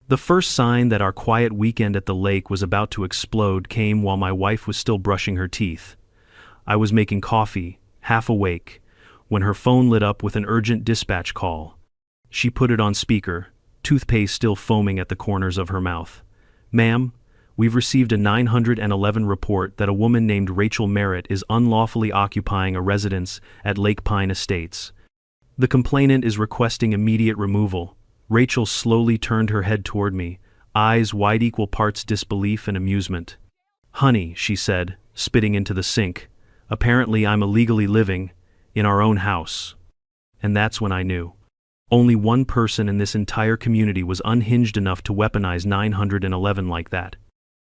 The first sign that our quiet weekend at the lake was about to explode came while my wife was still brushing her teeth. I was making coffee, half awake, when her phone lit up with an urgent dispatch call. She put it on speaker, toothpaste still foaming at the corners of her mouth. "Ma'am, we've received a 911 report that a woman named Rachel Merritt is unlawfully occupying a residence at Lake Pine Estates. The complainant is requesting immediate removal." Rachel slowly turned her head toward me, eyes wide equal parts disbelief and amusement. "Honey," she said, spitting into the sink, "apparently I'm illegally living in our own house." And that's when I knew. Only one person in this entire community was unhinged enough to weaponize 911 like that.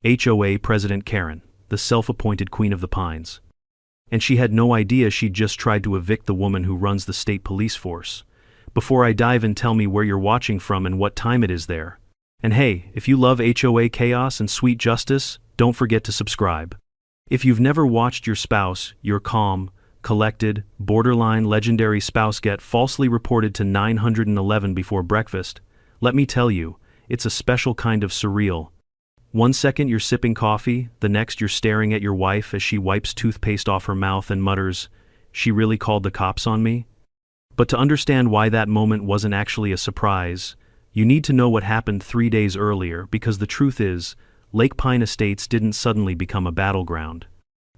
HOA President Karen, the self-appointed Queen of the Pines. And she had no idea she'd just tried to evict the woman who runs the state police force. Before I dive in, tell me where you're watching from and what time it is there. And hey, if you love HOA chaos and sweet justice, don't forget to subscribe. If you've never watched your spouse, your calm, collected, borderline legendary spouse get falsely reported to 911 before breakfast, let me tell you, it's a special kind of surreal. One second you're sipping coffee, the next you're staring at your wife as she wipes toothpaste off her mouth and mutters, "She really called the cops on me?" But to understand why that moment wasn't actually a surprise, you need to know what happened 3 days earlier, because the truth is, Lake Pine Estates didn't suddenly become a battleground.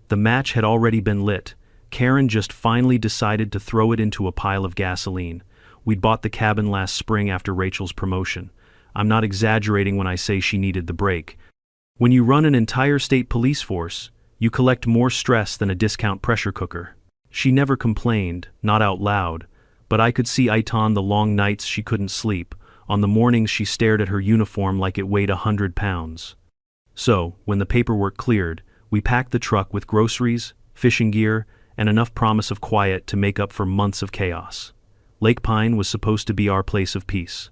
The match had already been lit. Karen just finally decided to throw it into a pile of gasoline. We'd bought the cabin last spring after Rachel's promotion. I'm not exaggerating when I say she needed the break. When you run an entire state police force, you collect more stress than a discount pressure cooker. She never complained, not out loud, but I could see it on the long nights she couldn't sleep, on the mornings she stared at her uniform like it weighed 100 pounds. So, when the paperwork cleared, we packed the truck with groceries, fishing gear, and enough promise of quiet to make up for months of chaos. Lake Pine was supposed to be our place of peace.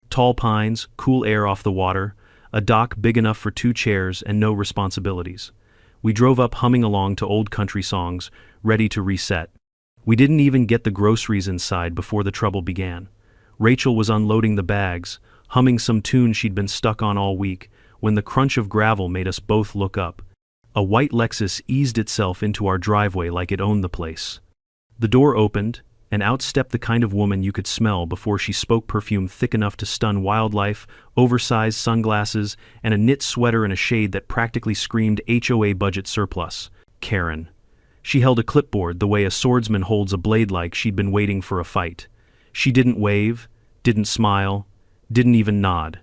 Tall pines, cool air off the water, a dock big enough for 2 chairs, and no responsibilities. We drove up humming along to old country songs, ready to reset. We didn't even get the groceries inside before the trouble began. Rachel was unloading the bags, humming some tune she'd been stuck on all week, when the crunch of gravel made us both look up. A white Lexus eased itself into our driveway like it owned the place. The door opened, and out stepped the kind of woman you could smell before she spoke, perfume thick enough to stun wildlife, oversized sunglasses, and a knit sweater in a shade that practically screamed HOA budget surplus. Karen. She held a clipboard the way a swordsman holds a blade, like she'd been waiting for a fight. She didn't wave, didn't smile, didn't even nod.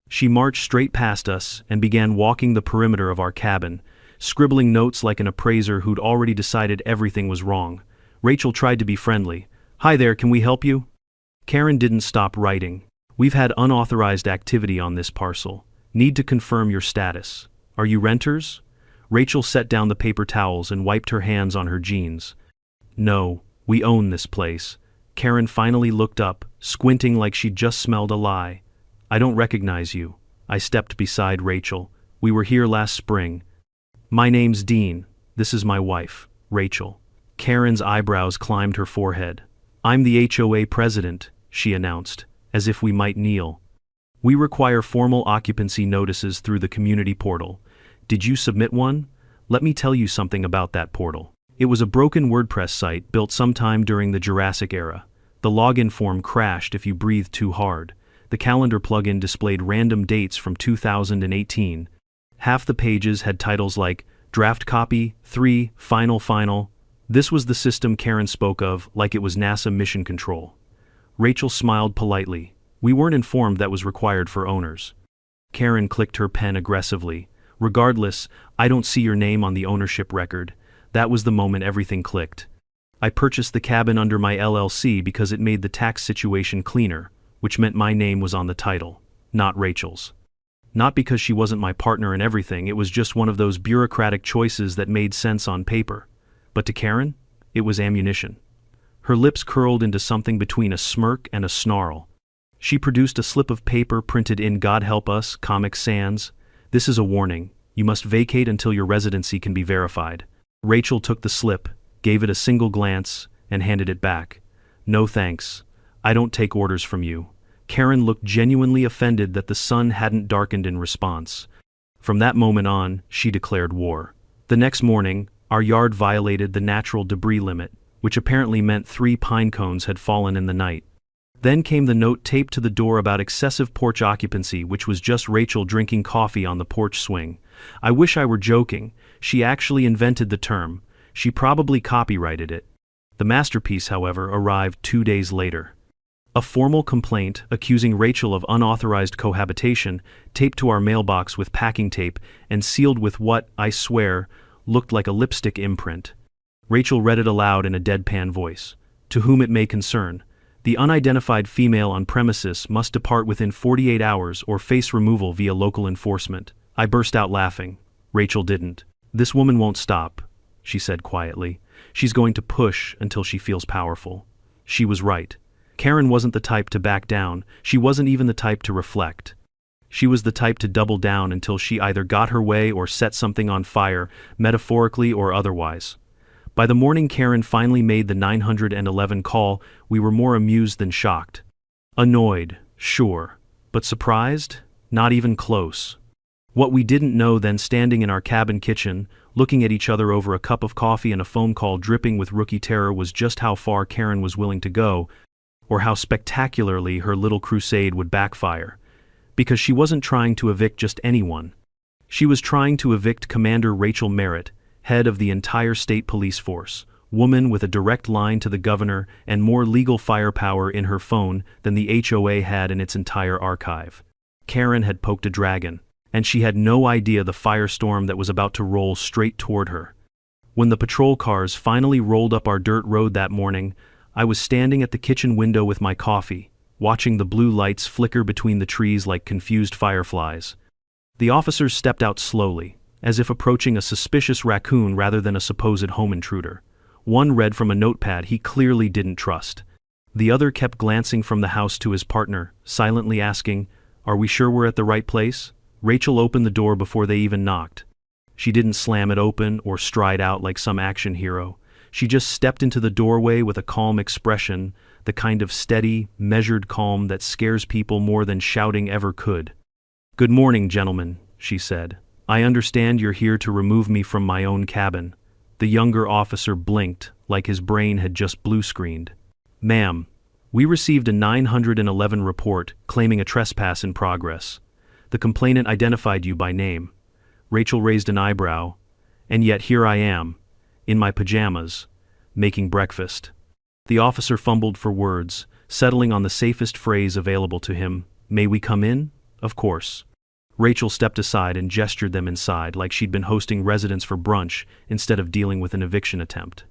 She marched straight past us and began walking the perimeter of our cabin, scribbling notes like an appraiser who'd already decided everything was wrong. Rachel tried to be friendly. "Hi there, can we help you?" Karen didn't stop writing. "We've had unauthorized activity on this parcel. Need to confirm your status. Are you renters?" Rachel set down the paper towels and wiped her hands on her jeans. "No, we own this place." Karen finally looked up, squinting like she'd just smelled a lie. "I don't recognize you." I stepped beside Rachel. "We were here last spring." "My name's Dean. This is my wife, Rachel." Karen's eyebrows climbed her forehead. "I'm the HOA president," she announced, as if we might kneel. "We require formal occupancy notices through the community portal. Did you submit one? Let me tell you something about that portal. It was a broken WordPress site built sometime during the Jurassic era. The login form crashed if you breathed too hard. The calendar plugin displayed random dates from 2018. Half the pages had titles like Draft Copy, 3, Final. This was the system Karen spoke of like it was NASA Mission Control. Rachel smiled politely. "We weren't informed that was required for owners." Karen clicked her pen aggressively. "Regardless, I don't see your name on the ownership record." That was the moment everything clicked. I purchased the cabin under my LLC because it made the tax situation cleaner, which meant my name was on the title, not Rachel's. Not because she wasn't my partner in everything, it was just one of those bureaucratic choices that made sense on paper. But to Karen, it was ammunition. Her lips curled into something between a smirk and a snarl. She produced a slip of paper printed in God Help Us, Comic Sans. "This is a warning. You must vacate until your residency can be verified." Rachel took the slip, gave it a single glance, and handed it back. "No thanks. I don't take orders from you." Karen looked genuinely offended that the sun hadn't darkened in response. From that moment on, she declared war. The next morning, our yard violated the natural debris limit, which apparently meant 3 pine cones had fallen in the night. Then came the note taped to the door about excessive porch occupancy, which was just Rachel drinking coffee on the porch swing. I wish I were joking. She actually invented the term. She probably copyrighted it. The masterpiece, however, arrived 2 days later. A formal complaint accusing Rachel of unauthorized cohabitation, taped to our mailbox with packing tape and sealed with what, I swear, looked like a lipstick imprint. Rachel read it aloud in a deadpan voice. To whom it may concern, the unidentified female on premises must depart within 48 hours or face removal via local enforcement. I burst out laughing. Rachel didn't. This woman won't stop, she said quietly. She's going to push until she feels powerful. She was right. Karen wasn't the type to back down. She wasn't even the type to reflect. She was the type to double down until she either got her way or set something on fire, metaphorically or otherwise. By the morning Karen finally made the 911 call, we were more amused than shocked. Annoyed, sure, but surprised? Not even close. What we didn't know then, standing in our cabin kitchen, looking at each other over a cup of coffee and a phone call dripping with rookie terror, was just how far Karen was willing to go, or how spectacularly her little crusade would backfire. Because she wasn't trying to evict just anyone. She was trying to evict Commander Rachel Merritt, head of the entire state police force, woman with a direct line to the governor and more legal firepower in her phone than the HOA had in its entire archive. Karen had poked a dragon, and she had no idea the firestorm that was about to roll straight toward her. When the patrol cars finally rolled up our dirt road that morning, I was standing at the kitchen window with my coffee, watching the blue lights flicker between the trees like confused fireflies. The officers stepped out slowly, as if approaching a suspicious raccoon rather than a supposed home intruder. One read from a notepad he clearly didn't trust. The other kept glancing from the house to his partner, silently asking, "Are we sure we're at the right place?" Rachel opened the door before they even knocked. She didn't slam it open or stride out like some action hero. She just stepped into the doorway with a calm expression, the kind of steady, measured calm that scares people more than shouting ever could. "Good morning, gentlemen," she said. "I understand you're here to remove me from my own cabin." The younger officer blinked, like his brain had just blue-screened. "Ma'am, we received a 911 report claiming a trespass in progress. The complainant identified you by name." Rachel raised an eyebrow. "And yet here I am, in my pajamas, making breakfast." The officer fumbled for words, settling on the safest phrase available to him. "May we come in?" "Of course." Rachel stepped aside and gestured them inside like she'd been hosting residents for brunch instead of dealing with an eviction attempt.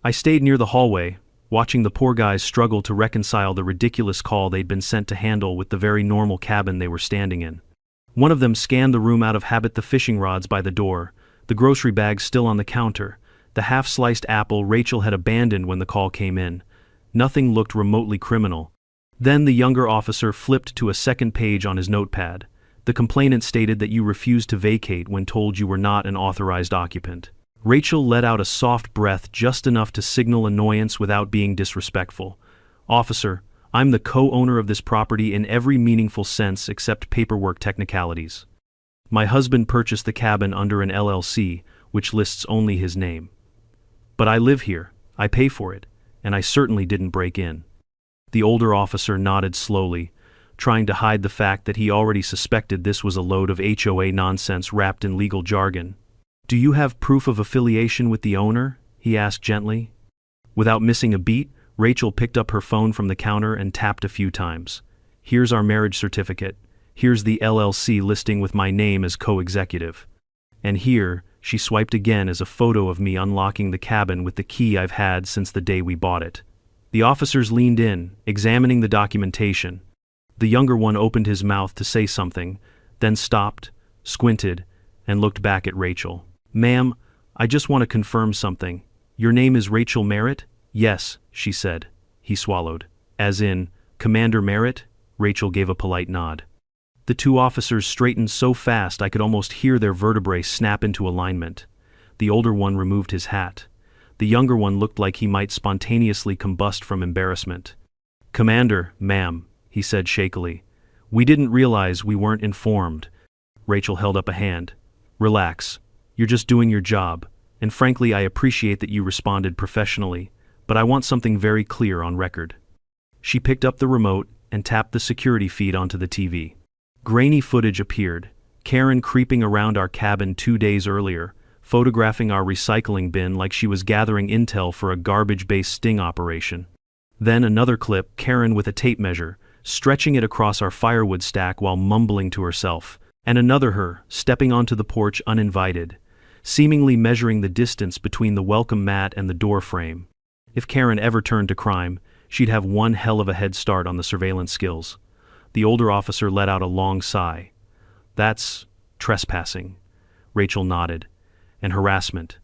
I stayed near the hallway, watching the poor guys struggle to reconcile the ridiculous call they'd been sent to handle with the very normal cabin they were standing in. One of them scanned the room out of habit, the fishing rods by the door, the grocery bags still on the counter, the half-sliced apple Rachel had abandoned when the call came in. Nothing looked remotely criminal. Then the younger officer flipped to a second page on his notepad. The complainant stated that you refused to vacate when told you were not an authorized occupant. Rachel let out a soft breath, just enough to signal annoyance without being disrespectful. "Officer, I'm the co-owner of this property in every meaningful sense except paperwork technicalities. My husband purchased the cabin under an LLC, which lists only his name. But I live here, I pay for it, and I certainly didn't break in." The older officer nodded slowly, trying to hide the fact that he already suspected this was a load of HOA nonsense wrapped in legal jargon. "Do you have proof of affiliation with the owner?" he asked gently. Without missing a beat, Rachel picked up her phone from the counter and tapped a few times. "Here's our marriage certificate. Here's the LLC listing with my name as co-executive. And here," she swiped again, "is a photo of me unlocking the cabin with the key I've had since the day we bought it." The officers leaned in, examining the documentation. The younger one opened his mouth to say something, then stopped, squinted, and looked back at Rachel. "Ma'am, I just want to confirm something. Your name is Rachel Merritt?" "Yes," she said. He swallowed. "As in, Commander Merritt?" Rachel gave a polite nod. The two officers straightened so fast I could almost hear their vertebrae snap into alignment. The older one removed his hat. The younger one looked like he might spontaneously combust from embarrassment. "Commander, ma'am, he said shakily. "We didn't realize we weren't informed." Rachel held up a hand. "Relax. You're just doing your job, and frankly I appreciate that you responded professionally, but I want something very clear on record." She picked up the remote and tapped the security feed onto the TV. Grainy footage appeared, Karen creeping around our cabin 2 days earlier, photographing our recycling bin like she was gathering intel for a garbage-based sting operation. Then another clip, Karen with a tape measure, stretching it across our firewood stack while mumbling to herself, and another her, stepping onto the porch uninvited, seemingly measuring the distance between the welcome mat and the door frame. If Karen ever turned to crime, she'd have one hell of a head start on the surveillance skills. The older officer let out a long sigh. "That's trespassing," Rachel nodded. "And harassment.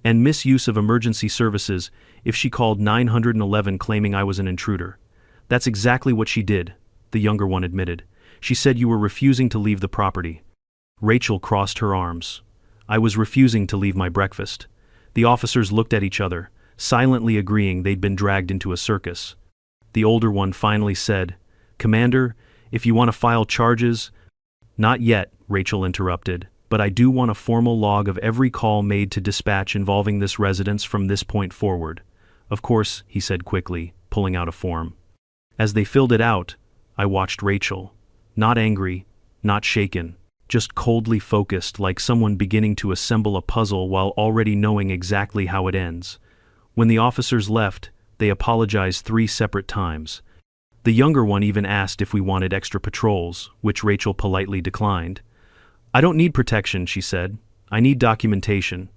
And misuse of emergency services if she called 911 claiming I was an intruder." "That's exactly what she did," the younger one admitted. "She said you were refusing to leave the property." Rachel crossed her arms. "I was refusing to leave my breakfast." The officers looked at each other, silently agreeing they'd been dragged into a circus. The older one finally said, "Commander, if you want to file charges—" "Not yet," Rachel interrupted, "but I do want a formal log of every call made to dispatch involving this residence from this point forward." "Of course," he said quickly, pulling out a form. As they filled it out, I watched Rachel. Not angry, not shaken, just coldly focused, like someone beginning to assemble a puzzle while already knowing exactly how it ends. When the officers left, they apologized 3 separate times. The younger one even asked if we wanted extra patrols, which Rachel politely declined. "I don't need protection," she said. "I need documentation."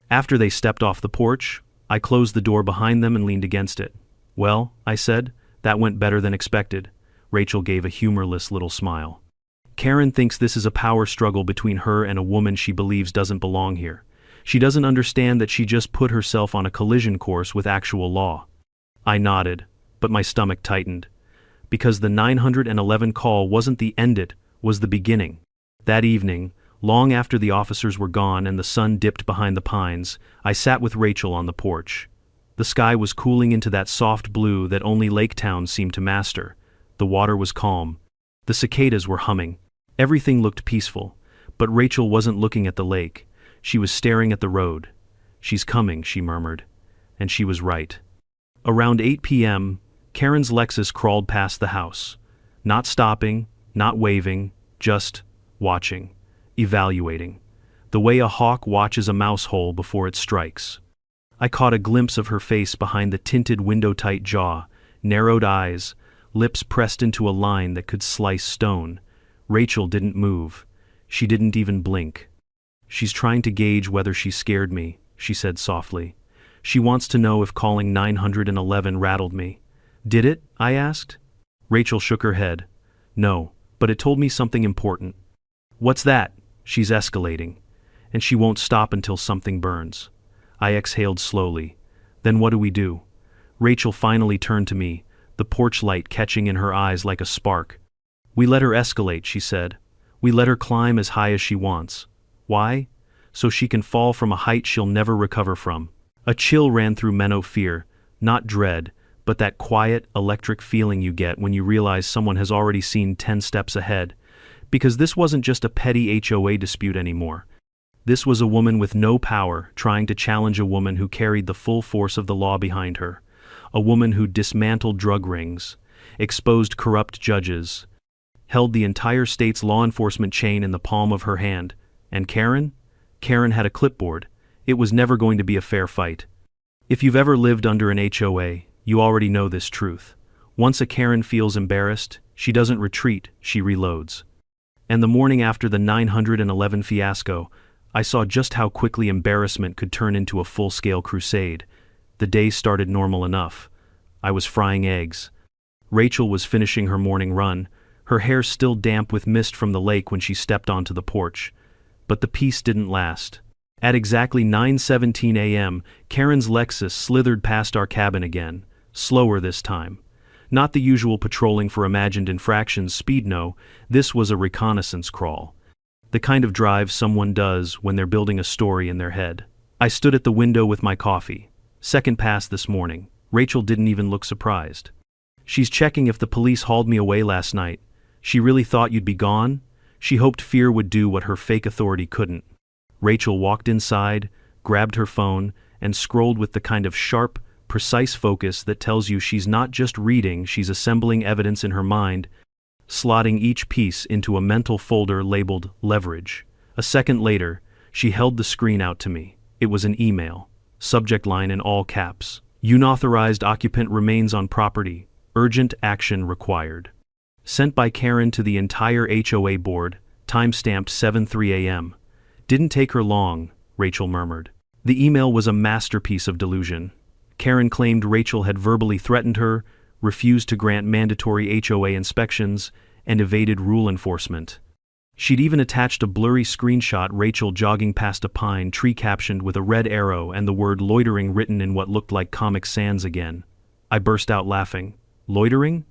After they stepped off the porch, I closed the door behind them and leaned against it. "Well," I said, "that went better than expected." Rachel gave a humorless little smile. "Karen thinks this is a power struggle between her and a woman she believes doesn't belong here. She doesn't understand that she just put herself on a collision course with actual law." I nodded, but my stomach tightened. Because the 911 call wasn't the end, it was the beginning. That evening, long after the officers were gone and the sun dipped behind the pines, I sat with Rachel on the porch. The sky was cooling into that soft blue that only Lake Town seemed to master. The water was calm. The cicadas were humming. Everything looked peaceful, but Rachel wasn't looking at the lake. She was staring at the road. "She's coming," she murmured. And she was right. Around 8 p.m., Karen's Lexus crawled past the house. Not stopping, not waving, just watching, evaluating. The way a hawk watches a mouse hole before it strikes. I caught a glimpse of her face behind the tinted window-tight jaw, narrowed eyes, lips pressed into a line that could slice stone. Rachel didn't move. She didn't even blink. "She's trying to gauge whether she scared me," she said softly. "She wants to know if calling 911 rattled me." "Did it?" I asked. Rachel shook her head. "No, but it told me something important." "What's that?" "She's escalating. And she won't stop until something burns." I exhaled slowly. "Then what do we do?" Rachel finally turned to me, the porch light catching in her eyes like a spark. "We let her escalate," she said. "We let her climb as high as she wants." "Why?" "So she can fall from a height she'll never recover from." A chill ran through Menno. Fear, not dread, but that quiet, electric feeling you get when you realize someone has already seen 10 steps ahead. Because this wasn't just a petty HOA dispute anymore. This was a woman with no power trying to challenge a woman who carried the full force of the law behind her. A woman who dismantled drug rings, exposed corrupt judges, held the entire state's law enforcement chain in the palm of her hand. And Karen? Karen had a clipboard. It was never going to be a fair fight. If you've ever lived under an HOA, you already know this truth. Once a Karen feels embarrassed, she doesn't retreat, she reloads. And the morning after the 911 fiasco, I saw just how quickly embarrassment could turn into a full-scale crusade. The day started normal enough. I was frying eggs. Rachel was finishing her morning run, her hair still damp with mist from the lake when she stepped onto the porch. But the peace didn't last. At exactly 9:17 a.m., Karen's Lexus slithered past our cabin again, slower this time. Not the usual patrolling for imagined infractions speed, no, this was a reconnaissance crawl. The kind of drive someone does when they're building a story in their head. I stood at the window with my coffee. Second pass this morning. Rachel didn't even look surprised. She's checking if the police hauled me away last night. She really thought you'd be gone? She hoped fear would do what her fake authority couldn't. Rachel walked inside, grabbed her phone, and scrolled with the kind of sharp, precise focus that tells you she's not just reading, she's assembling evidence in her mind, slotting each piece into a mental folder labeled leverage. A second later, she held the screen out to me. It was an email. Subject line in all caps. Unauthorized occupant remains on property. Urgent action required. Sent by Karen to the entire HOA board, time-stamped 7:03 a.m. Didn't take her long, Rachel murmured. The email was a masterpiece of delusion. Karen claimed Rachel had verbally threatened her, refused to grant mandatory HOA inspections, and evaded rule enforcement. She'd even attached a blurry screenshot Rachel jogging past a pine tree captioned with a red arrow and the word loitering written in what looked like Comic Sans again. I burst out laughing. Loitering?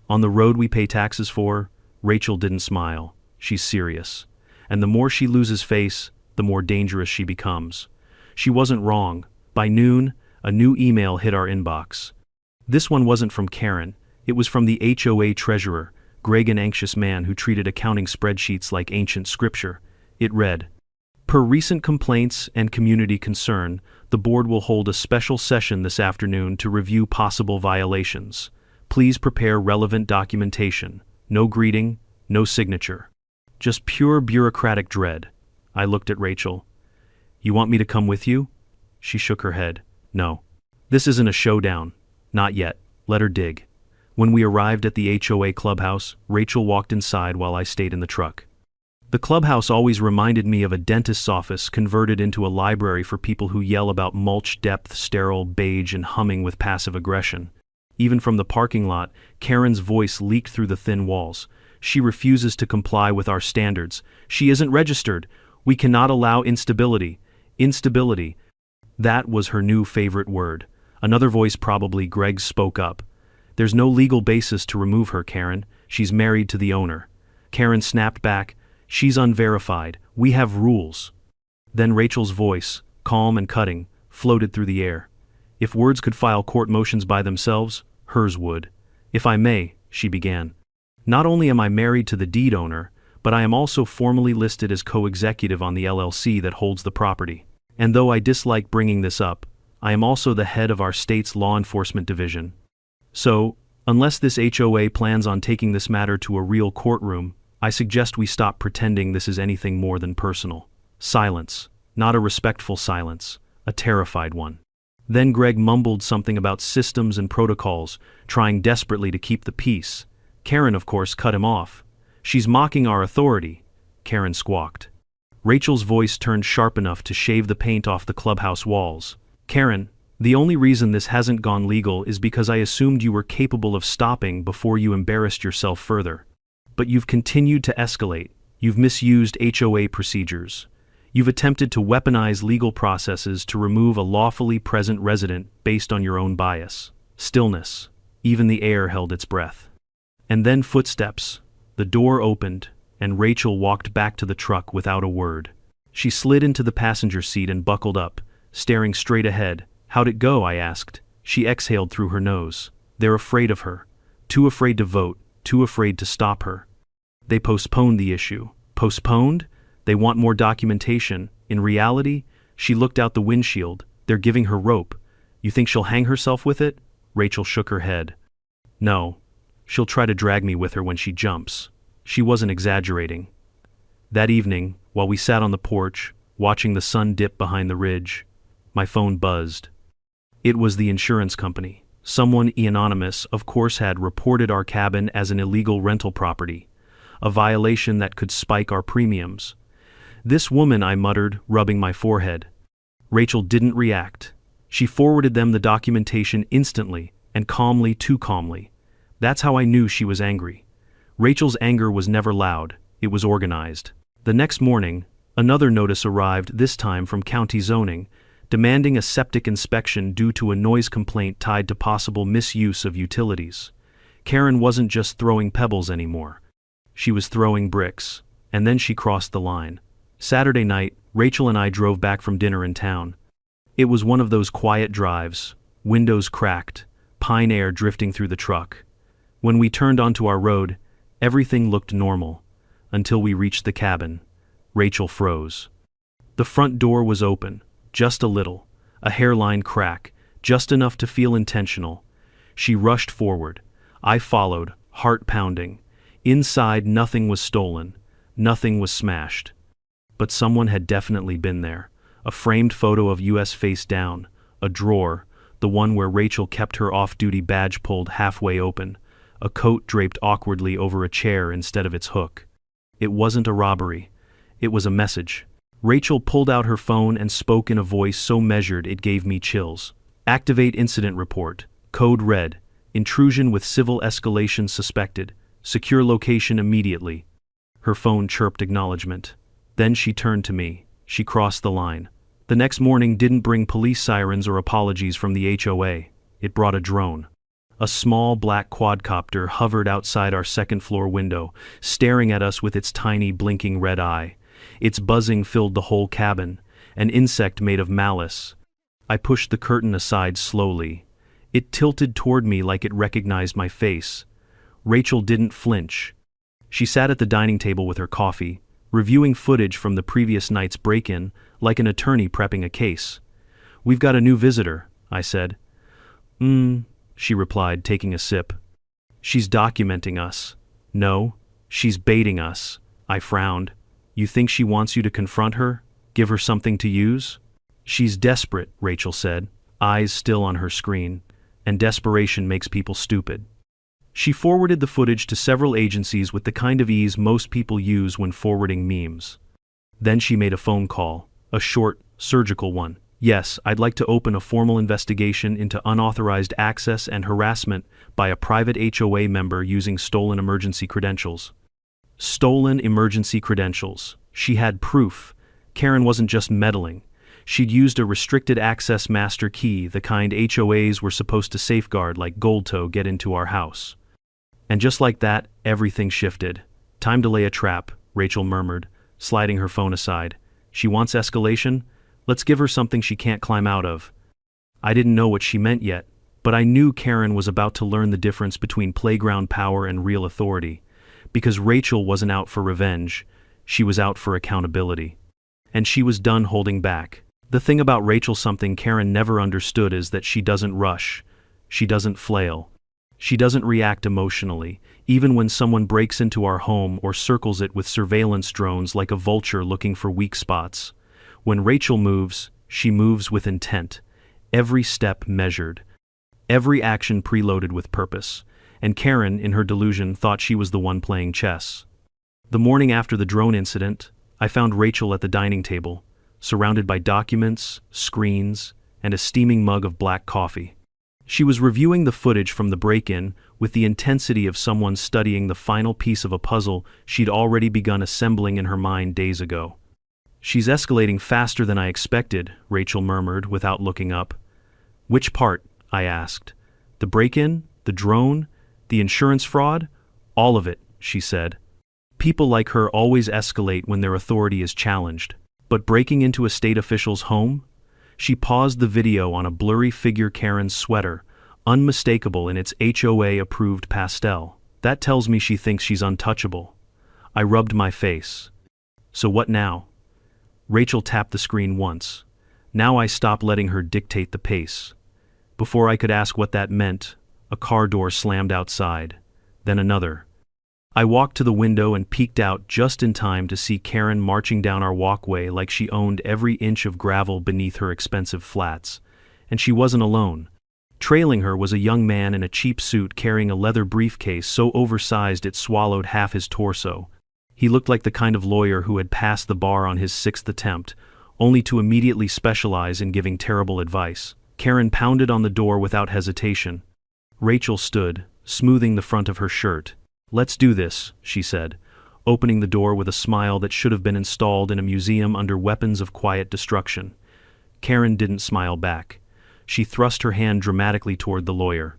On the road we pay taxes for? Rachel didn't smile. She's serious. And the more she loses face, the more dangerous she becomes. She wasn't wrong. By noon, a new email hit our inbox. This one wasn't from Karen. It was from the HOA treasurer, Greg, an anxious man who treated accounting spreadsheets like ancient scripture. It read, "Per recent complaints and community concern, the board will hold a special session this afternoon to review possible violations. Please prepare relevant documentation. No greeting, no signature. Just pure bureaucratic dread." I looked at Rachel. "You want me to come with you?" She shook her head. "No. This isn't a showdown. Not yet. Let her dig." When we arrived at the HOA clubhouse, Rachel walked inside while I stayed in the truck. The clubhouse always reminded me of a dentist's office converted into a library for people who yell about mulch depth, sterile, beige, and humming with passive aggression. Even from the parking lot, Karen's voice leaked through the thin walls. "She refuses to comply with our standards. She isn't registered. We cannot allow instability." Instability. That was her new favorite word. Another voice, probably Greg's, spoke up. "There's no legal basis to remove her, Karen. She's married to the owner." Karen snapped back. "She's unverified. We have rules." Then Rachel's voice, calm and cutting, floated through the air. "If words could file court motions by themselves, hers would. If I may," she began. "Not only am I married to the deed owner, but I am also formally listed as co-executive on the LLC that holds the property. And though I dislike bringing this up, I am also the head of our state's law enforcement division. So, unless this HOA plans on taking this matter to a real courtroom, I suggest we stop pretending this is anything more than personal." Silence. Not a respectful silence, a terrified one. Then Greg mumbled something about systems and protocols, trying desperately to keep the peace. Karen, of course, cut him off. "She's mocking our authority," Karen squawked. Rachel's voice turned sharp enough to shave the paint off the clubhouse walls. "Karen, the only reason this hasn't gone legal is because I assumed you were capable of stopping before you embarrassed yourself further. But you've continued to escalate. You've misused HOA procedures. You've attempted to weaponize legal processes to remove a lawfully present resident based on your own bias." Stillness. Even the air held its breath. And then footsteps. The door opened, and Rachel walked back to the truck without a word. She slid into the passenger seat and buckled up, staring straight ahead. "How'd it go?" I asked. She exhaled through her nose. "They're afraid of her. Too afraid to vote, too afraid to stop her. They postponed the issue." Postponed? They want more documentation. In reality, she looked out the windshield. They're giving her rope. You think she'll hang herself with it? Rachel shook her head. "No. She'll try to drag me with her when she jumps." She wasn't exaggerating. That evening, while we sat on the porch, watching the sun dip behind the ridge, my phone buzzed. It was the insurance company. Someone anonymous, of course, had reported our cabin as an illegal rental property, a violation that could spike our premiums. "This woman," I muttered, rubbing my forehead. Rachel didn't react. She forwarded them the documentation instantly, and calmly, too calmly. That's how I knew she was angry. Rachel's anger was never loud, it was organized. The next morning, another notice arrived, this time from county zoning, demanding a septic inspection due to a noise complaint tied to possible misuse of utilities. Karen wasn't just throwing pebbles anymore. She was throwing bricks, and then she crossed the line. Saturday night, Rachel and I drove back from dinner in town. It was one of those quiet drives, windows cracked, pine air drifting through the truck. When we turned onto our road, everything looked normal, until we reached the cabin. Rachel froze. The front door was open, just a little, a hairline crack, just enough to feel intentional. She rushed forward. I followed, heart pounding. Inside, nothing was stolen, nothing was smashed. But someone had definitely been there. A framed photo of us face down, a drawer, the one where Rachel kept her off-duty badge pulled halfway open, a coat draped awkwardly over a chair instead of its hook. It wasn't a robbery. It was a message. Rachel pulled out her phone and spoke in a voice so measured it gave me chills. Activate incident report. Code red. Intrusion with civil escalation suspected. Secure location immediately. Her phone chirped acknowledgement. Then she turned to me. She crossed the line. The next morning didn't bring police sirens or apologies from the HOA. It brought a drone. A small black quadcopter hovered outside our second-floor window, staring at us with its tiny blinking red eye. Its buzzing filled the whole cabin, an insect made of malice. I pushed the curtain aside slowly. It tilted toward me like it recognized my face. Rachel didn't flinch. She sat at the dining table with her coffee, reviewing footage from the previous night's break-in like an attorney prepping a case. "We've got a new visitor," I said. She replied, taking a sip. "She's documenting us." "No, she's baiting us." I frowned. "You think she wants you to confront her? Give her something to use?" "She's desperate," Rachel said, eyes still on her screen, "and desperation makes people stupid." She forwarded the footage to several agencies with the kind of ease most people use when forwarding memes. Then she made a phone call, a short, surgical one. "Yes, I'd like to open a formal investigation into unauthorized access and harassment by a private HOA member using stolen emergency credentials." Stolen emergency credentials. She had proof. Karen wasn't just meddling. She'd used a restricted access master key, the kind HOAs were supposed to safeguard like Goldtoe get into our house. And just like that, everything shifted. "Time to lay a trap," Rachel murmured, sliding her phone aside. "She wants escalation? Let's give her something she can't climb out of." I didn't know what she meant yet, but I knew Karen was about to learn the difference between playground power and real authority. Because Rachel wasn't out for revenge, she was out for accountability. And she was done holding back. The thing about Rachel, something Karen never understood, is that she doesn't rush. She doesn't flail. She doesn't react emotionally, even when someone breaks into our home or circles it with surveillance drones like a vulture looking for weak spots. When Rachel moves, she moves with intent. Every step measured. Every action preloaded with purpose. And Karen, in her delusion, thought she was the one playing chess. The morning after the drone incident, I found Rachel at the dining table, surrounded by documents, screens, and a steaming mug of black coffee. She was reviewing the footage from the break-in with the intensity of someone studying the final piece of a puzzle she'd already begun assembling in her mind days ago. "She's escalating faster than I expected," Rachel murmured without looking up. "Which part?" I asked. "The break-in? The drone? The insurance fraud?" "All of it," she said. "People like her always escalate when their authority is challenged. But breaking into a state official's home?" She paused the video on a blurry figure, Karen's sweater, unmistakable in its HOA-approved pastel. "That tells me she thinks she's untouchable." I rubbed my face. "So what now?" Rachel tapped the screen once. Now I stopped letting her dictate the pace. Before I could ask what that meant, a car door slammed outside, then another. I walked to the window and peeked out just in time to see Karen marching down our walkway like she owned every inch of gravel beneath her expensive flats. And she wasn't alone. Trailing her was a young man in a cheap suit carrying a leather briefcase so oversized it swallowed half his torso. He looked like the kind of lawyer who had passed the bar on his 6th attempt, only to immediately specialize in giving terrible advice. Karen pounded on the door without hesitation. Rachel stood, smoothing the front of her shirt. "Let's do this," she said, opening the door with a smile that should have been installed in a museum under weapons of quiet destruction. Karen didn't smile back. She thrust her hand dramatically toward the lawyer.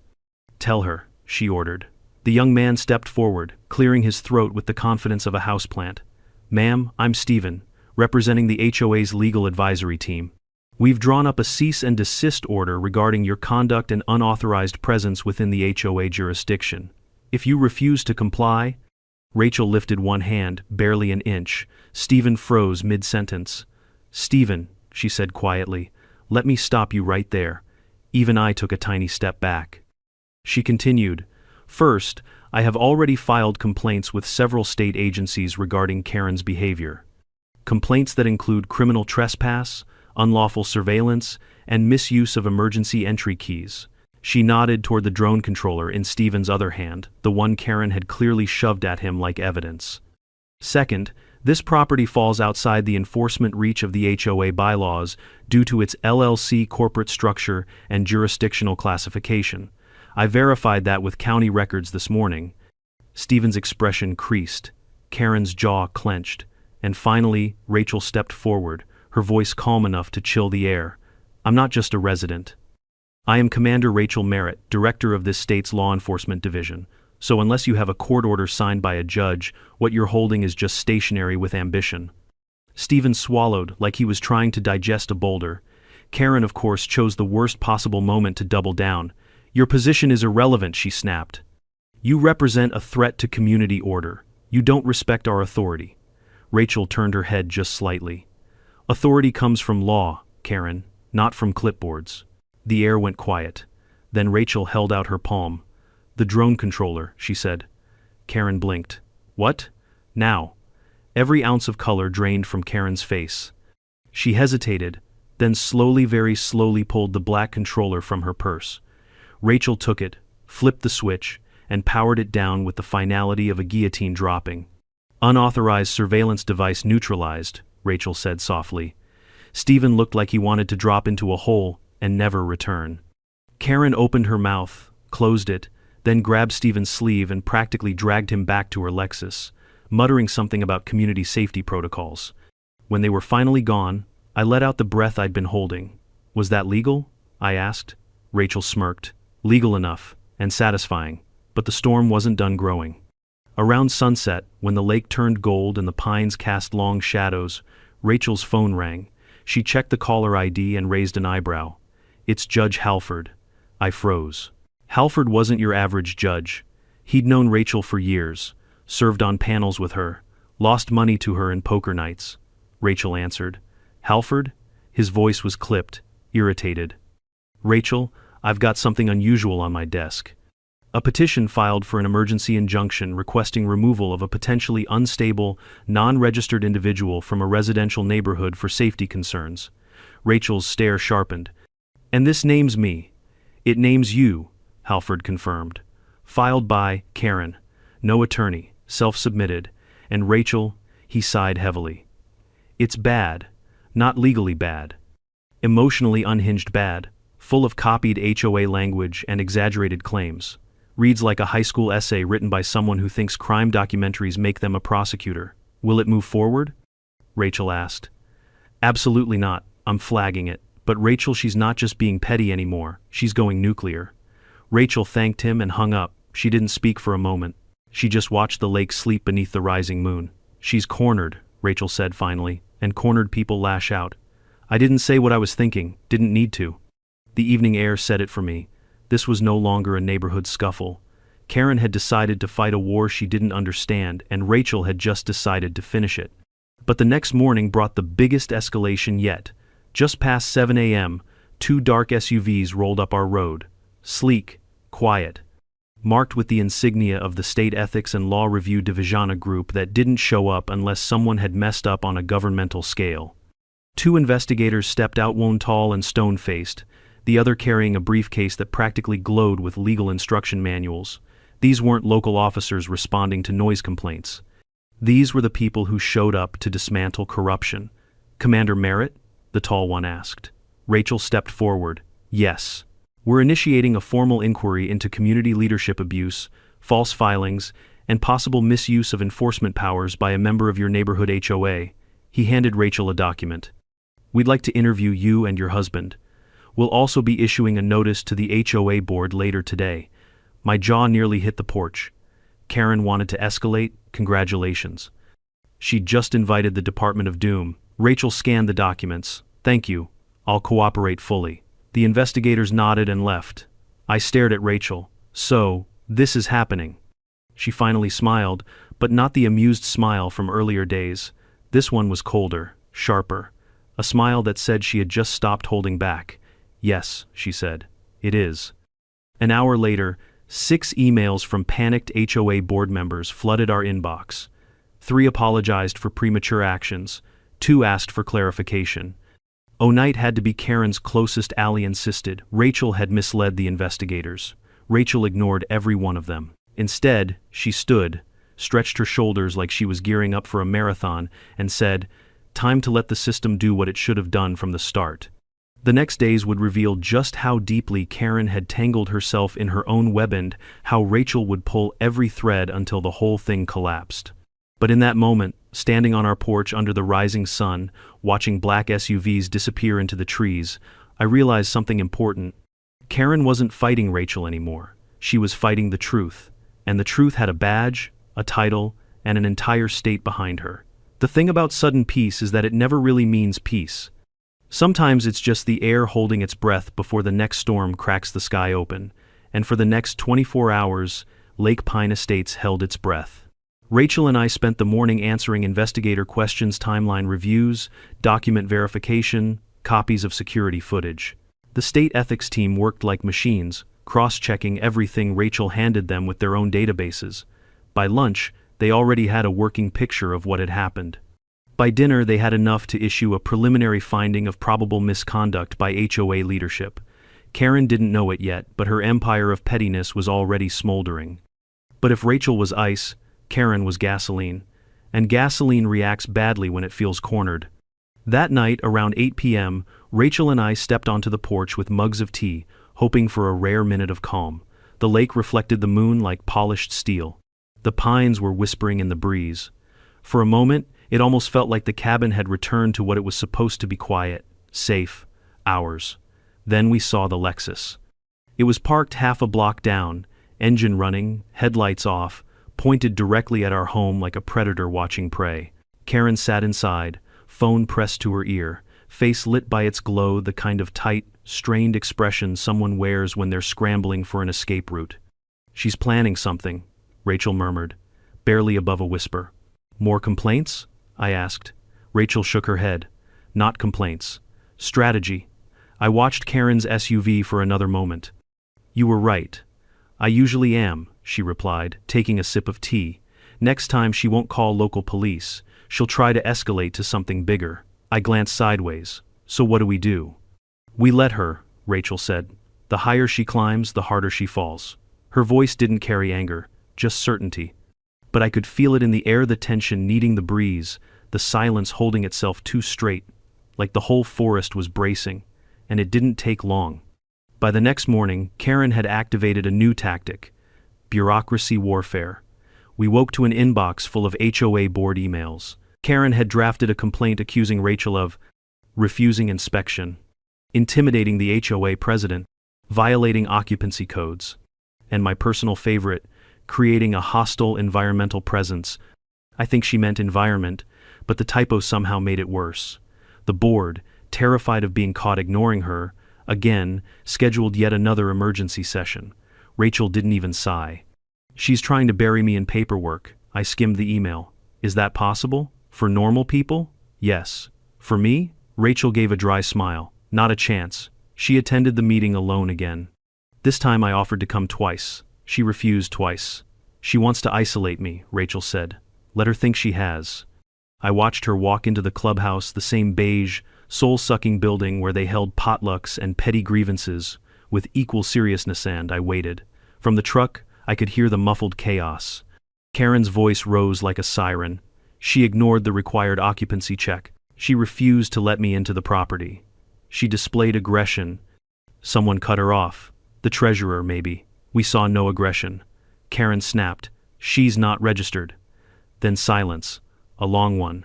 "Tell her," she ordered. The young man stepped forward, clearing his throat with the confidence of a houseplant. "Ma'am, I'm Stephen, representing the HOA's legal advisory team. We've drawn up a cease and desist order regarding your conduct and unauthorized presence within the HOA jurisdiction. If you refuse to comply. Rachel lifted one hand, barely an inch. Stephen froze mid-sentence. Stephen, she said quietly, let me stop you right there. Even I took a tiny step back. She continued, first, I have already filed complaints with several state agencies regarding Karen's behavior. Complaints that include criminal trespass, unlawful surveillance, and misuse of emergency entry keys. She nodded toward the drone controller in Stephen's other hand, the one Karen had clearly shoved at him like evidence. Second, this property falls outside the enforcement reach of the HOA bylaws due to its LLC corporate structure and jurisdictional classification. I verified that with county records this morning. Stephen's expression creased. Karen's jaw clenched. And finally, Rachel stepped forward, her voice calm enough to chill the air. I'm not just a resident. I am Commander Rachel Merritt, director of this state's law enforcement division. So unless you have a court order signed by a judge, what you're holding is just stationary with ambition. Stephen swallowed like he was trying to digest a boulder. Karen, of course, chose the worst possible moment to double down. Your position is irrelevant, she snapped. You represent a threat to community order. You don't respect our authority. Rachel turned her head just slightly. Authority comes from law, Karen, not from clipboards. The air went quiet. Then Rachel held out her palm. The drone controller, she said. Karen blinked. What? Now. Every ounce of color drained from Karen's face. She hesitated, then slowly, very slowly pulled the black controller from her purse. Rachel took it, flipped the switch, and powered it down with the finality of a guillotine dropping. Unauthorized surveillance device neutralized, Rachel said softly. Stephen looked like he wanted to drop into a hole and never return. Karen opened her mouth, closed it, then grabbed Stephen's sleeve and practically dragged him back to her Lexus, muttering something about community safety protocols. When they were finally gone, I let out the breath I'd been holding. Was that legal? I asked. Rachel smirked. Legal enough, and satisfying, but the storm wasn't done growing. Around sunset, when the lake turned gold and the pines cast long shadows, Rachel's phone rang. She checked the caller ID and raised an eyebrow. It's Judge Halford. I froze. Halford wasn't your average judge. He'd known Rachel for years, served on panels with her, lost money to her in poker nights. Rachel answered. Halford? His voice was clipped, irritated. Rachel, I've got something unusual on my desk. A petition filed for an emergency injunction requesting removal of a potentially unstable, non-registered individual from a residential neighborhood for safety concerns. Rachel's stare sharpened. And this names me. It names you, Halford confirmed. Filed by Karen. No attorney, self-submitted. And Rachel, he sighed heavily. It's bad. Not legally bad. Emotionally unhinged bad. Full of copied HOA language and exaggerated claims. Reads like a high school essay written by someone who thinks crime documentaries make them a prosecutor. Will it move forward? Rachel asked. Absolutely not. I'm flagging it. But Rachel, she's not just being petty anymore. She's going nuclear. Rachel thanked him and hung up. She didn't speak for a moment. She just watched the lake sleep beneath the rising moon. She's cornered, Rachel said finally, and cornered people lash out. I didn't say what I was thinking, didn't need to. The evening air said it for me. This was no longer a neighborhood scuffle. Karen had decided to fight a war she didn't understand, and Rachel had just decided to finish it. But the next morning brought the biggest escalation yet. Just past 7 a.m., 2 dark SUVs rolled up our road. Sleek, quiet, marked with the insignia of the State Ethics and Law Review Divisiona group that didn't show up unless someone had messed up on a governmental scale. 2 investigators stepped out, one tall and stone-faced, the other carrying a briefcase that practically glowed with legal instruction manuals. These weren't local officers responding to noise complaints. These were the people who showed up to dismantle corruption. Commander Merritt? The tall one asked. Rachel stepped forward. Yes. We're initiating a formal inquiry into community leadership abuse, false filings, and possible misuse of enforcement powers by a member of your neighborhood HOA. He handed Rachel a document. We'd like to interview you and your husband. We'll also be issuing a notice to the HOA board later today. My jaw nearly hit the porch. Karen wanted to escalate? Congratulations. She'd just invited the Department of Doom. Rachel scanned the documents. Thank you. I'll cooperate fully. The investigators nodded and left. I stared at Rachel. So, this is happening. She finally smiled, but not the amused smile from earlier days. This one was colder, sharper. A smile that said she had just stopped holding back. "Yes," she said. "It is." An hour later, 6 emails from panicked HOA board members flooded our inbox. 3 apologized for premature actions. 2 asked for clarification. O'Night had to be Karen's closest ally, insisted Rachel had misled the investigators. Rachel ignored every one of them. Instead, she stood, stretched her shoulders like she was gearing up for a marathon, and said, "Time to let the system do what it should have done from the start." The next days would reveal just how deeply Karen had tangled herself in her own web and how Rachel would pull every thread until the whole thing collapsed. But in that moment, standing on our porch under the rising sun, watching black SUVs disappear into the trees, I realized something important. Karen wasn't fighting Rachel anymore. She was fighting the truth. And the truth had a badge, a title, and an entire state behind her. The thing about sudden peace is that it never really means peace. Sometimes it's just the air holding its breath before the next storm cracks the sky open, and for the next 24 hours, Lake Pine Estates held its breath. Rachel and I spent the morning answering investigator questions, timeline reviews, document verification, copies of security footage. The state ethics team worked like machines, cross-checking everything Rachel handed them with their own databases. By lunch, they already had a working picture of what had happened. By dinner, they had enough to issue a preliminary finding of probable misconduct by HOA leadership. Karen didn't know it yet, but her empire of pettiness was already smoldering. But if Rachel was ice, Karen was gasoline. And gasoline reacts badly when it feels cornered. That night, around 8 p.m., Rachel and I stepped onto the porch with mugs of tea, hoping for a rare minute of calm. The lake reflected the moon like polished steel. The pines were whispering in the breeze. For a moment, it almost felt like the cabin had returned to what it was supposed to be: quiet, safe, ours. Then we saw the Lexus. It was parked half a block down, engine running, headlights off, pointed directly at our home like a predator watching prey. Karen sat inside, phone pressed to her ear, face lit by its glow, the kind of tight, strained expression someone wears when they're scrambling for an escape route. "She's planning something," Rachel murmured, barely above a whisper. "More complaints?" I asked. Rachel shook her head. "Not complaints. Strategy." I watched Karen's SUV for another moment. "You were right. I usually am," she replied, taking a sip of tea. "Next time she won't call local police. She'll try to escalate to something bigger." I glanced sideways. "So what do we do?" "We let her," Rachel said. "The higher she climbs, the harder she falls." Her voice didn't carry anger, just certainty. But I could feel it in the air, the tension kneading the breeze, the silence holding itself too straight, like the whole forest was bracing, and it didn't take long. By the next morning, Karen had activated a new tactic: bureaucracy warfare. We woke to an inbox full of HOA board emails. Karen had drafted a complaint accusing Rachel of refusing inspection, intimidating the HOA president, violating occupancy codes, and my personal favorite, creating a hostile environmental presence. I think she meant environment, but the typo somehow made it worse. The board, terrified of being caught ignoring her, again, scheduled yet another emergency session. Rachel didn't even sigh. "She's trying to bury me in paperwork." I skimmed the email. "Is that possible? For normal people? Yes. For me?" Rachel gave a dry smile. "Not a chance." She attended the meeting alone again. This time I offered to come twice. She refused twice. "She wants to isolate me," Rachel said. "Let her think she has." I watched her walk into the clubhouse, the same beige, soul-sucking building where they held potlucks and petty grievances, with equal seriousness, and I waited. From the truck, I could hear the muffled chaos. Karen's voice rose like a siren. She ignored the required occupancy check. She refused to let me into the property. She displayed aggression. Someone cut her off. The treasurer, maybe. We saw no aggression. Karen snapped. "She's not registered." Then silence. A long one.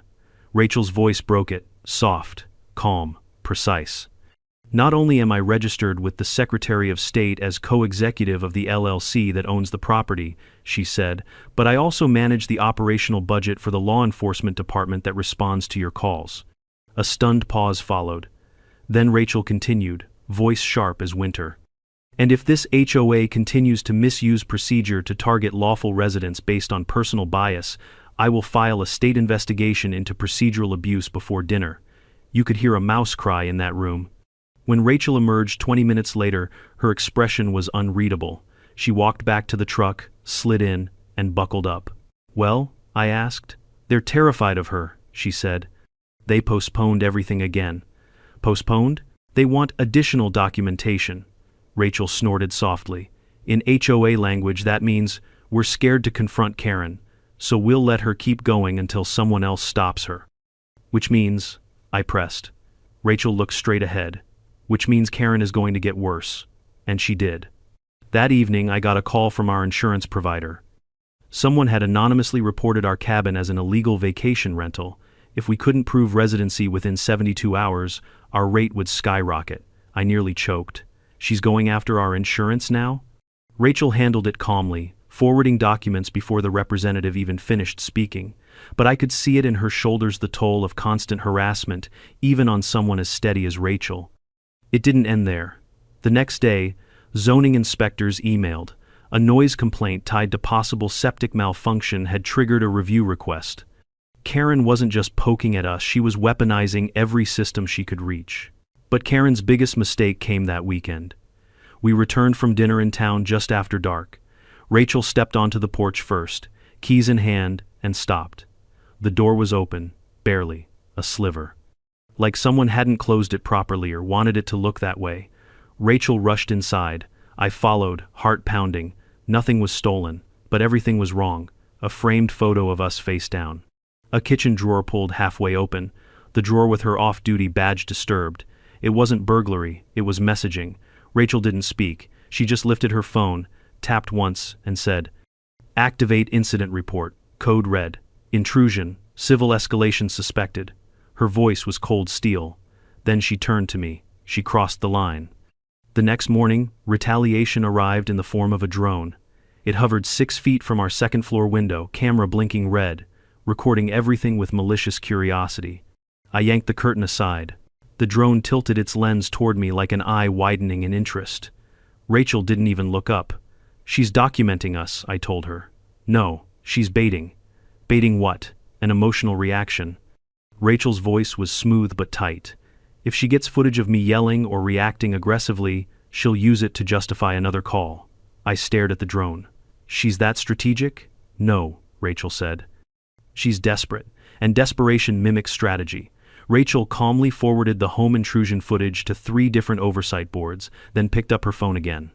Rachel's voice broke it, soft, calm, precise. "Not only am I registered with the Secretary of State as co-executive of the LLC that owns the property," she said, "but I also manage the operational budget for the law enforcement department that responds to your calls." A stunned pause followed. Then Rachel continued, voice sharp as winter. And if this HOA continues to misuse procedure to target lawful residents based on personal bias, I will file a state investigation into procedural abuse before dinner. You could hear a mouse cry in that room. When Rachel emerged 20 minutes later, her expression was unreadable. She walked back to the truck, slid in, and buckled up. "Well?" I asked. "They're terrified of her," she said. "They postponed everything again." "Postponed? They want additional documentation." Rachel snorted softly. "In HOA language that means, we're scared to confront Karen, so we'll let her keep going until someone else stops her." "Which means," I pressed. Rachel looked straight ahead. "Which means Karen is going to get worse." And she did. That evening I got a call from our insurance provider. Someone had anonymously reported our cabin as an illegal vacation rental. If we couldn't prove residency within 72 hours, our rate would skyrocket. I nearly choked. "She's going after our insurance now?" Rachel handled it calmly, forwarding documents before the representative even finished speaking, but I could see it in her shoulders, the toll of constant harassment, even on someone as steady as Rachel. It didn't end there. The next day, zoning inspectors emailed. A noise complaint tied to possible septic malfunction had triggered a review request. Karen wasn't just poking at us, she was weaponizing every system she could reach. But Karen's biggest mistake came that weekend. We returned from dinner in town just after dark. Rachel stepped onto the porch first, keys in hand, and stopped. The door was open, barely, a sliver. Like someone hadn't closed it properly or wanted it to look that way. Rachel rushed inside. I followed, heart pounding. Nothing was stolen, but everything was wrong. A framed photo of us face down. A kitchen drawer pulled halfway open, the drawer with her off-duty badge disturbed. It wasn't burglary, it was messaging. Rachel didn't speak. She just lifted her phone, tapped once, and said, "Activate incident report, code red. Intrusion, civil escalation suspected." Her voice was cold steel. Then she turned to me. She crossed the line. The next morning, retaliation arrived in the form of a drone. It hovered 6 feet from our second-floor window, camera blinking red, recording everything with malicious curiosity. I yanked the curtain aside. The drone tilted its lens toward me like an eye widening in interest. Rachel didn't even look up. "She's documenting us," I told her. "No, she's baiting." "Baiting what?" "An emotional reaction." Rachel's voice was smooth but tight. "If she gets footage of me yelling or reacting aggressively, she'll use it to justify another call." I stared at the drone. "She's that strategic?" "No," Rachel said. "She's desperate, and desperation mimics strategy." Rachel calmly forwarded the home intrusion footage to 3 different oversight boards, then picked up her phone again.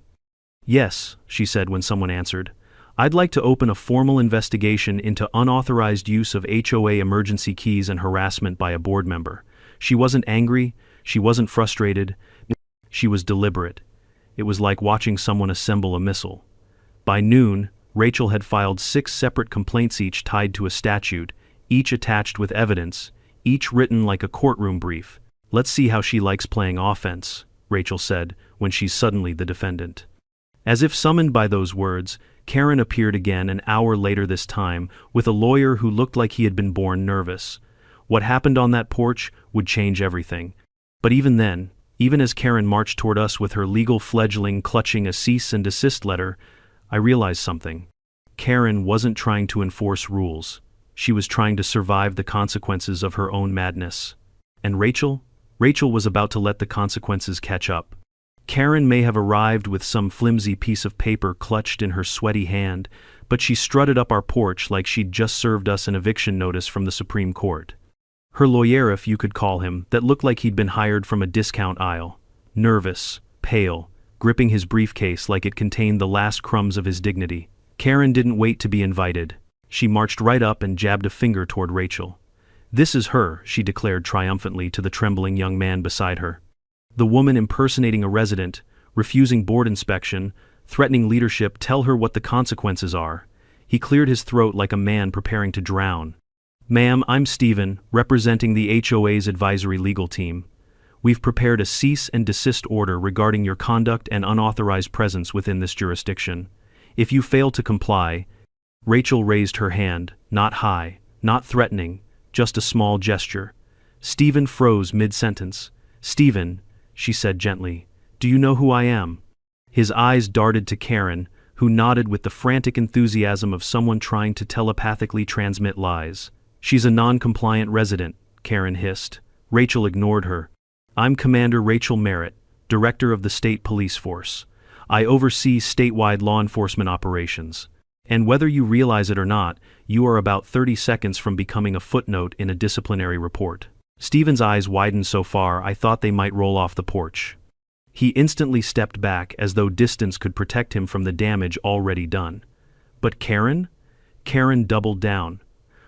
"Yes," she said when someone answered. "I'd like to open a formal investigation into unauthorized use of HOA emergency keys and harassment by a board member." She wasn't angry, she wasn't frustrated, she was deliberate. It was like watching someone assemble a missile. By noon, Rachel had filed 6 separate complaints, each tied to a statute, each attached with evidence, each written like a courtroom brief. "Let's see how she likes playing offense," Rachel said, when she's suddenly the defendant. As if summoned by those words, Karen appeared again an hour later, this time, with a lawyer who looked like he had been born nervous. What happened on that porch would change everything. But even then, even as Karen marched toward us with her legal fledgling clutching a cease and desist letter, I realized something. Karen wasn't trying to enforce rules. She was trying to survive the consequences of her own madness. And Rachel? Rachel was about to let the consequences catch up. Karen may have arrived with some flimsy piece of paper clutched in her sweaty hand, but she strutted up our porch like she'd just served us an eviction notice from the Supreme Court. Her lawyer, if you could call him, that looked like he'd been hired from a discount aisle. Nervous, pale, gripping his briefcase like it contained the last crumbs of his dignity. Karen didn't wait to be invited. She marched right up and jabbed a finger toward Rachel. "This is her," she declared triumphantly to the trembling young man beside her. The woman impersonating a resident, refusing board inspection, threatening leadership. "Tell her what the consequences are." He cleared his throat like a man preparing to drown. "Ma'am, I'm Stephen, representing the HOA's advisory legal team. We've prepared a cease and desist order regarding your conduct and unauthorized presence within this jurisdiction. If you fail to comply..." Rachel raised her hand, not high, not threatening, just a small gesture. Stephen froze mid-sentence. "Stephen," she said gently, "do you know who I am?" His eyes darted to Karen, who nodded with the frantic enthusiasm of someone trying to telepathically transmit lies. "She's a non-compliant resident," Karen hissed. Rachel ignored her. "I'm Commander Rachel Merritt, Director of the State Police Force. I oversee statewide law enforcement operations. And whether you realize it or not, you are about 30 seconds from becoming a footnote in a disciplinary report." Stephen's eyes widened so far I thought they might roll off the porch. He instantly stepped back as though distance could protect him from the damage already done. "But Karen?" Karen doubled down.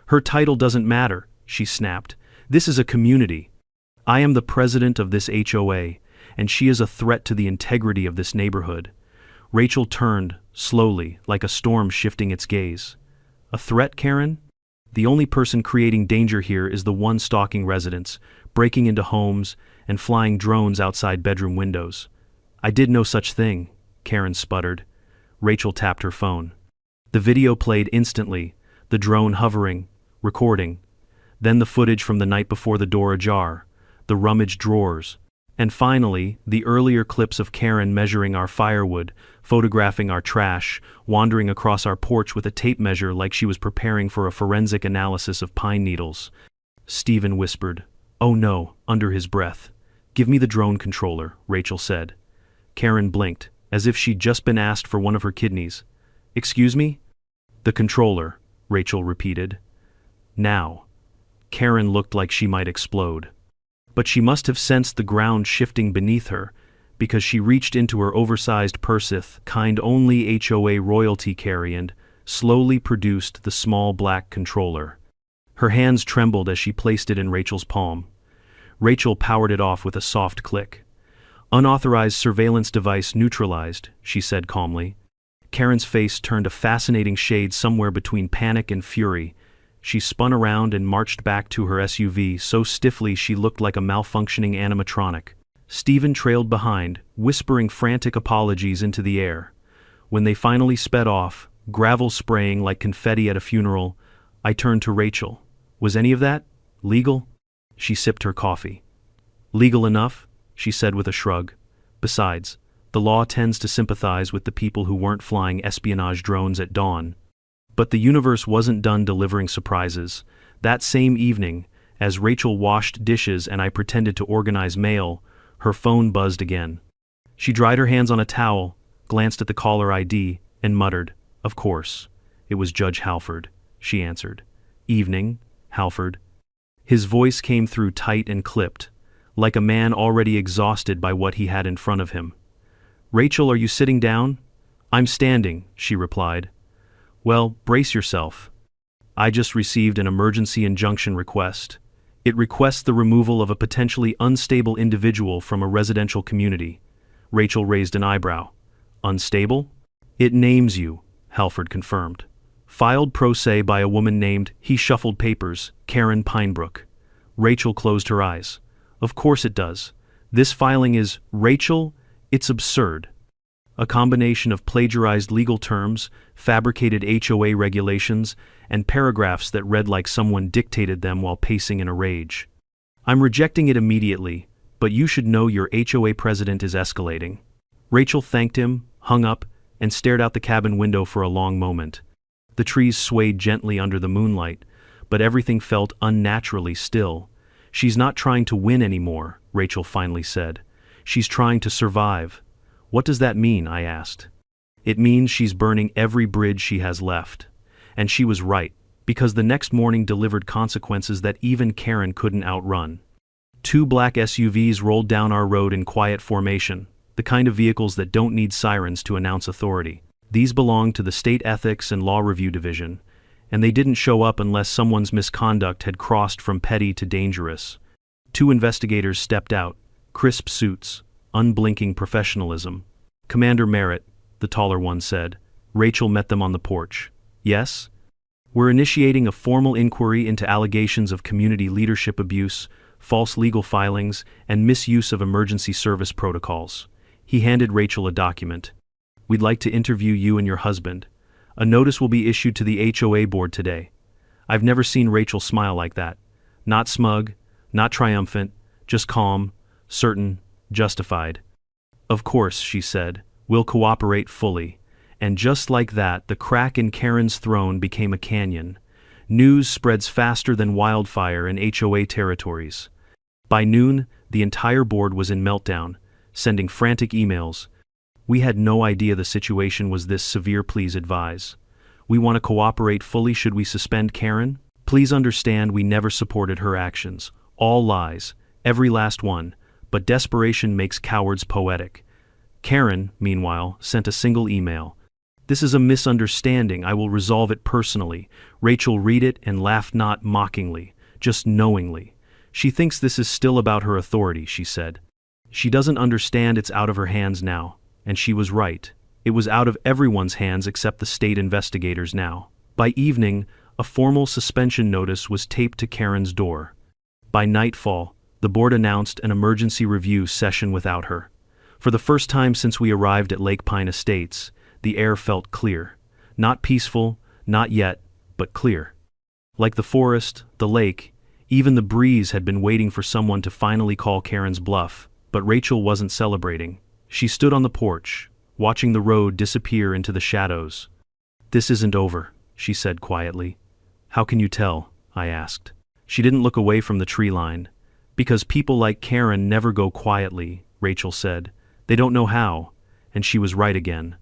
"Her title doesn't matter," she snapped. "This is a community. I am the president of this HOA, and she is a threat to the integrity of this neighborhood." Rachel turned, slowly, like a storm shifting its gaze. "A threat, Karen? The only person creating danger here is the one stalking residents, breaking into homes, and flying drones outside bedroom windows." "I did no such thing," Karen sputtered. Rachel tapped her phone. The video played instantly, the drone hovering, recording. Then the footage from the night before the door ajar, the rummaged drawers, and finally, the earlier clips of Karen measuring our firewood, photographing our trash, wandering across our porch with a tape measure like she was preparing for a forensic analysis of pine needles. Stephen whispered, "Oh no," under his breath. "Give me the drone controller," Rachel said. Karen blinked, as if she'd just been asked for one of her kidneys. "Excuse me?" "The controller," Rachel repeated. "Now." Karen looked like she might explode. But she must have sensed the ground shifting beneath her, because she reached into her oversized Persith, kind only HOA royalty carry, and slowly produced the small black controller. Her hands trembled as she placed it in Rachel's palm. Rachel powered it off with a soft click. "Unauthorized surveillance device neutralized," she said calmly. Karen's face turned a fascinating shade somewhere between panic and fury. She spun around and marched back to her SUV so stiffly she looked like a malfunctioning animatronic. Stephen trailed behind, whispering frantic apologies into the air. When they finally sped off, gravel spraying like confetti at a funeral, I turned to Rachel. "Was any of that legal?" She sipped her coffee. "Legal enough," she said with a shrug. "Besides, the law tends to sympathize with the people who weren't flying espionage drones at dawn." But the universe wasn't done delivering surprises. That same evening, as Rachel washed dishes and I pretended to organize mail, her phone buzzed again. She dried her hands on a towel, glanced at the caller ID, and muttered, "Of course." It was Judge Halford, she answered. "Evening, Halford." His voice came through tight and clipped, like a man already exhausted by what he had in front of him. "Rachel, are you sitting down?" "I'm standing," she replied. "Well, brace yourself. I just received an emergency injunction request. It requests the removal of a potentially unstable individual from a residential community." Rachel raised an eyebrow. "Unstable?" "It names you," Halford confirmed. "Filed pro se by a woman named," he shuffled papers, "Karen Pinebrook." Rachel closed her eyes. "Of course it does. This filing is, Rachel, it's absurd. A combination of plagiarized legal terms, fabricated HOA regulations, and paragraphs that read like someone dictated them while pacing in a rage. I'm rejecting it immediately, but you should know your HOA president is escalating." Rachel thanked him, hung up, and stared out the cabin window for a long moment. The trees swayed gently under the moonlight, but everything felt unnaturally still. "She's not trying to win anymore," Rachel finally said. "She's trying to survive." "What does that mean?" I asked. "It means she's burning every bridge she has left." And she was right, because the next morning delivered consequences that even Karen couldn't outrun. 2 black SUVs rolled down our road in quiet formation, the kind of vehicles that don't need sirens to announce authority. These belonged to the State Ethics and Law Review Division, and they didn't show up unless someone's misconduct had crossed from petty to dangerous. 2 investigators stepped out, crisp suits, unblinking professionalism. "Commander Merritt," the taller one said. Rachel met them on the porch. "Yes?" "We're initiating a formal inquiry into allegations of community leadership abuse, false legal filings, and misuse of emergency service protocols." He handed Rachel a document. "We'd like to interview you and your husband. A notice will be issued to the HOA board today." I've never seen Rachel smile like that. Not smug, not triumphant, just calm, certain, justified. "Of course," she said, We'll cooperate fully. And just like that, the crack in Karen's throne became a canyon. News spreads faster than wildfire in HOA territories. By noon, the entire board was in meltdown, sending frantic emails. We had no idea the situation was this severe, please advise. We want to cooperate fully. Should we suspend Karen? Please understand we never supported her actions. All lies, every last one, but desperation makes cowards poetic. Karen, meanwhile, sent a single email. This is a misunderstanding. I will resolve it personally. Rachel read it and laughed, not mockingly, just knowingly. She thinks this is still about her authority, she said. She doesn't understand it's out of her hands now. And she was right. It was out of everyone's hands except the state investigators now. By evening, a formal suspension notice was taped to Karen's door. By nightfall, the board announced an emergency review session without her. For the first time since we arrived at Lake Pine Estates, the air felt clear. Not peaceful, not yet, but clear. Like the forest, the lake, even the breeze had been waiting for someone to finally call Karen's bluff, but Rachel wasn't celebrating. She stood on the porch, watching the road disappear into the shadows. This isn't over, she said quietly. How can you tell? I asked. She didn't look away from the tree line. Because people like Karen never go quietly, Rachel said. They don't know how, and she was right again.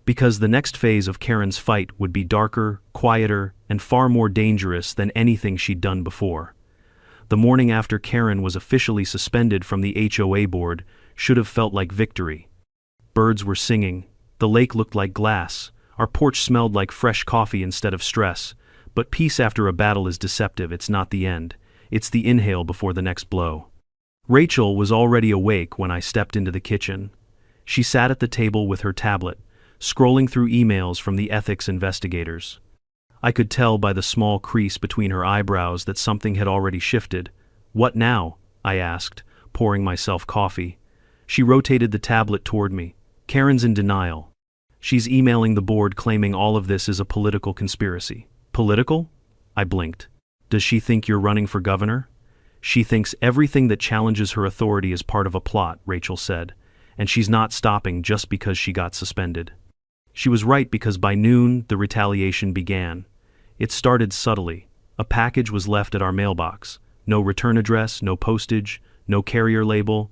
Because the next phase of Karen's fight would be darker, quieter, and far more dangerous than anything she'd done before. The morning after Karen was officially suspended from the HOA board should have felt like victory. Birds were singing, the lake looked like glass, our porch smelled like fresh coffee instead of stress, but peace after a battle is deceptive. It's not the end, it's the inhale before the next blow. Rachel was already awake when I stepped into the kitchen. She sat at the table with her tablet, scrolling through emails from the ethics investigators. I could tell by the small crease between her eyebrows that something had already shifted. What now? I asked, pouring myself coffee. She rotated the tablet toward me. Karen's in denial. She's emailing the board claiming all of this is a political conspiracy. Political? I blinked. Does she think you're running for governor? She thinks everything that challenges her authority is part of a plot, Rachel said, and she's not stopping just because she got suspended. She was right because by noon, the retaliation began. It started subtly. A package was left at our mailbox. No return address, no postage, no carrier label.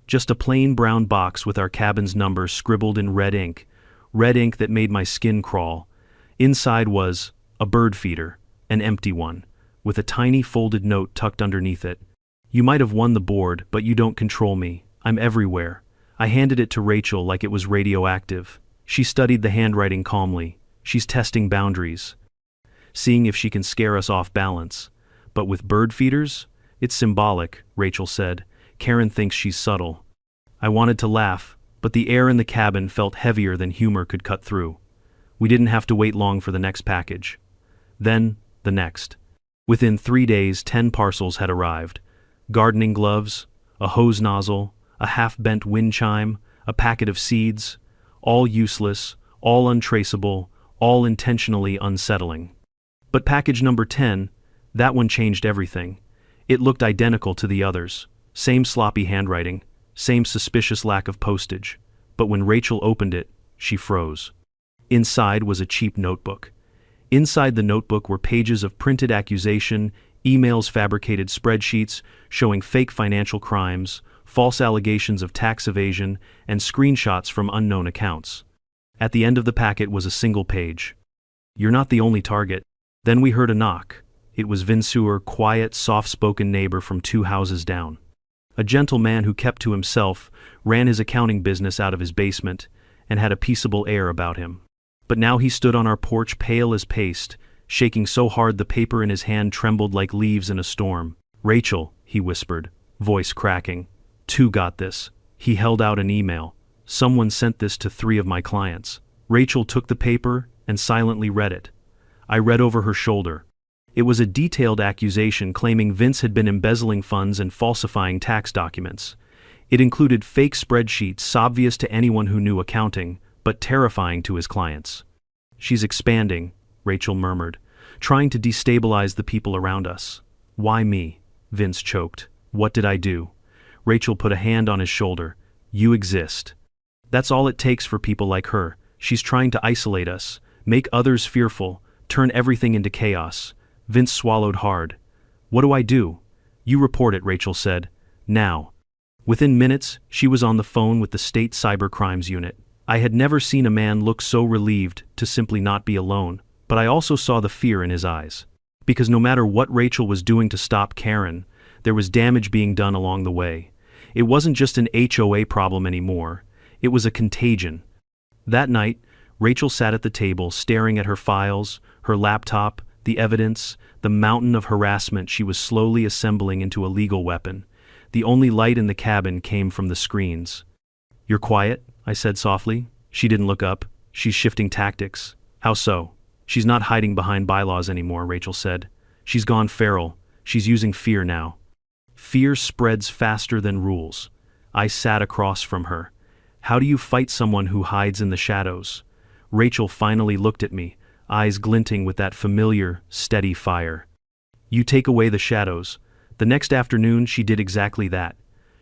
Just a plain brown box with our cabin's number scribbled in red ink that made my skin crawl. Inside was a bird feeder, an empty one, with a tiny folded note tucked underneath it. You might have won the board, but you don't control me. I'm everywhere. I handed it to Rachel like it was radioactive. She studied the handwriting calmly. She's testing boundaries, seeing if she can scare us off balance. But with bird feeders? It's symbolic, Rachel said. Karen thinks she's subtle. I wanted to laugh, but the air in the cabin felt heavier than humor could cut through. We didn't have to wait long for the next package. Then, the next. Within 3 days, 10 parcels had arrived. Gardening gloves, a hose nozzle, a half-bent wind chime, a packet of seeds, all useless, all untraceable, all intentionally unsettling. But package number 10, that one changed everything. It looked identical to the others. Same sloppy handwriting, same suspicious lack of postage. But when Rachel opened it, she froze. Inside was a cheap notebook. Inside the notebook were pages of printed accusation, emails, fabricated spreadsheets showing fake financial crimes, false allegations of tax evasion, and screenshots from unknown accounts. At the end of the packet was a single page. You're not the only target. Then we heard a knock. It was Vince's quiet, soft-spoken neighbor from 2 houses down. A gentle man who kept to himself, ran his accounting business out of his basement, and had a peaceable air about him. But now he stood on our porch pale as paste, shaking so hard the paper in his hand trembled like leaves in a storm. Rachel, he whispered, voice cracking. 2 got this. He held out an email. Someone sent this to 3 of my clients. Rachel took the paper and silently read it. I read over her shoulder. It was a detailed accusation claiming Vince had been embezzling funds and falsifying tax documents. It included fake spreadsheets obvious to anyone who knew accounting, but terrifying to his clients. She's expanding, Rachel murmured, trying to destabilize the people around us. Why me? Vince choked. What did I do? Rachel put a hand on his shoulder. You exist. That's all it takes for people like her. She's trying to isolate us, make others fearful, turn everything into chaos. Vince swallowed hard. What do I do? You report it, Rachel said. Now. Within minutes, she was on the phone with the state cybercrimes unit. I had never seen a man look so relieved to simply not be alone, but I also saw the fear in his eyes. Because no matter what Rachel was doing to stop Karen, there was damage being done along the way. It wasn't just an HOA problem anymore. It was a contagion. That night, Rachel sat at the table staring at her files, her laptop, the evidence, the mountain of harassment she was slowly assembling into a legal weapon. The only light in the cabin came from the screens. You're quiet, I said softly. She didn't look up. She's shifting tactics. How so? She's not hiding behind bylaws anymore, Rachel said. She's gone feral. She's using fear now. Fear spreads faster than rules. I sat across from her. How do you fight someone who hides in the shadows? Rachel finally looked at me, eyes glinting with that familiar, steady fire. You take away the shadows. The next afternoon she did exactly that.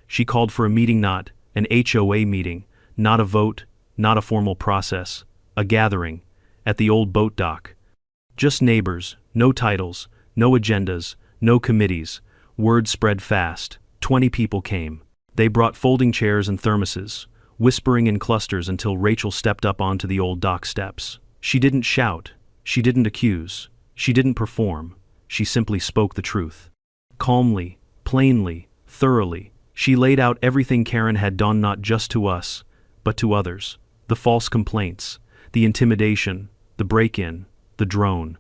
She called for a meeting, not an HOA meeting, not a vote, not a formal process, a gathering, at the old boat dock. Just neighbors, no titles, no agendas, no committees. Word spread fast. 20 people came. They brought folding chairs and thermoses, whispering in clusters until Rachel stepped up onto the old dock steps. She didn't shout. She didn't accuse. She didn't perform. She simply spoke the truth. Calmly, plainly, thoroughly, she laid out everything Karen had done, not just to us, but to others. The false complaints, the intimidation, the break-in, the drone,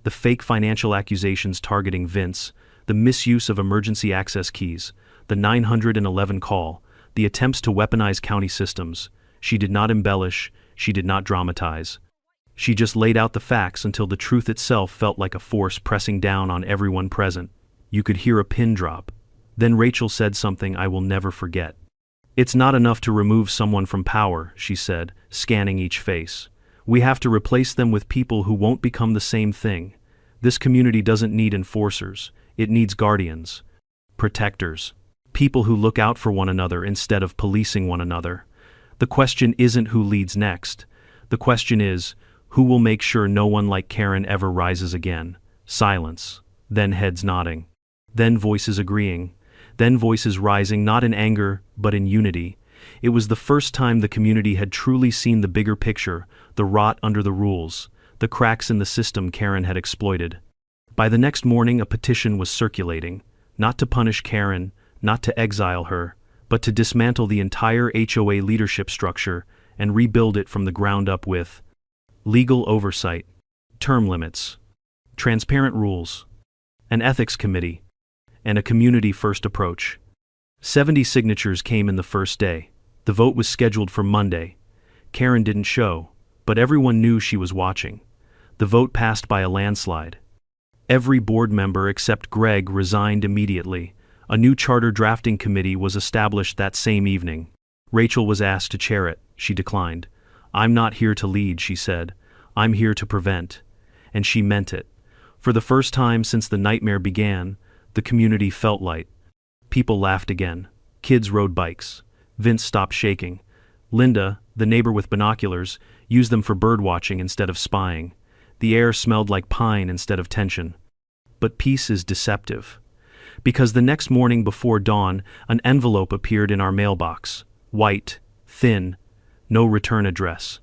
the fake financial accusations targeting Vince, the misuse of emergency access keys, the 911 call, the attempts to weaponize county systems. She did not embellish, she did not dramatize. She just laid out the facts until the truth itself felt like a force pressing down on everyone present. You could hear a pin drop. Then Rachel said something I will never forget. It's not enough to remove someone from power, she said, scanning each face. We have to replace them with people who won't become the same thing. This community doesn't need enforcers. It needs guardians, protectors, people who look out for one another instead of policing one another. The question isn't who leads next. The question is, who will make sure no one like Karen ever rises again? Silence. Then heads nodding. Then voices agreeing. Then voices rising, not in anger, but in unity. It was the first time the community had truly seen the bigger picture, the rot under the rules, the cracks in the system Karen had exploited. By the next morning, a petition was circulating, not to punish Karen, not to exile her, but to dismantle the entire HOA leadership structure and rebuild it from the ground up with legal oversight, term limits, transparent rules, an ethics committee, and a community-first approach. 70 signatures came in the first day. The vote was scheduled for Monday. Karen didn't show, but everyone knew she was watching. The vote passed by a landslide. Every board member except Greg resigned immediately. A new charter drafting committee was established that same evening. Rachel was asked to chair it. She declined. I'm not here to lead, she said. I'm here to prevent. And she meant it. For the first time since the nightmare began, the community felt light. People laughed again. Kids rode bikes. Vince stopped shaking. Linda, the neighbor with binoculars, used them for bird watching instead of spying. The air smelled like pine instead of tension. But peace is deceptive. Because the next morning before dawn, an envelope appeared in our mailbox. White, thin, no return address.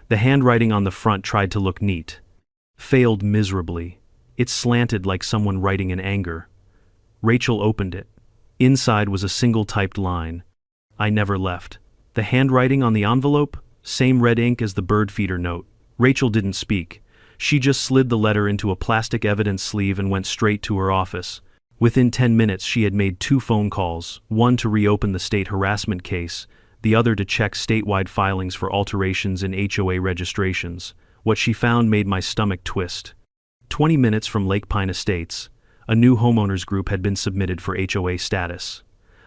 The handwriting on the front tried to look neat. Failed miserably. It slanted like someone writing in anger. Rachel opened it. Inside was a single typed line. I never left. The handwriting on the envelope? Same red ink as the bird feeder note. Rachel didn't speak. She just slid the letter into a plastic evidence sleeve and went straight to her office. Within 10 minutes she had made 2 phone calls, one to reopen the state harassment case, the other to check statewide filings for alterations in HOA registrations. What she found made my stomach twist. 20 minutes from Lake Pine Estates, a new homeowners group had been submitted for HOA status.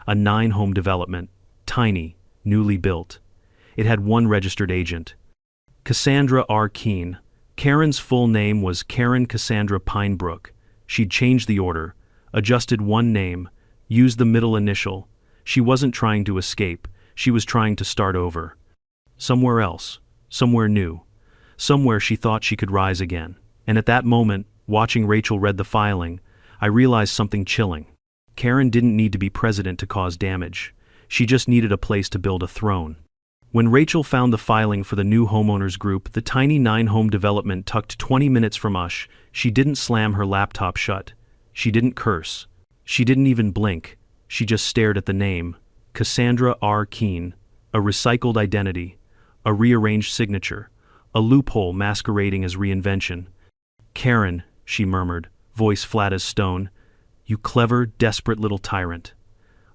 A 9-home development, tiny, newly built. It had 1 registered agent. Cassandra R. Keene. Karen's full name was Karen Cassandra Pinebrook. She'd changed the order, adjusted 1 name, used the middle initial. She wasn't trying to escape, she was trying to start over. somewhere else, somewhere new, somewhere she thought she could rise again. And at that moment, watching Rachel read the filing, I realized something chilling. Karen didn't need to be president to cause damage. She just needed a place to build a throne. When Rachel found the filing for the new homeowners group, the tiny 9-home development tucked 20 minutes from us, she didn't slam her laptop shut. She didn't curse. She didn't even blink. She just stared at the name, Cassandra R. Keene, a recycled identity, a rearranged signature, a loophole masquerading as reinvention. "Karen," she murmured, voice flat as stone, "you clever, desperate little tyrant."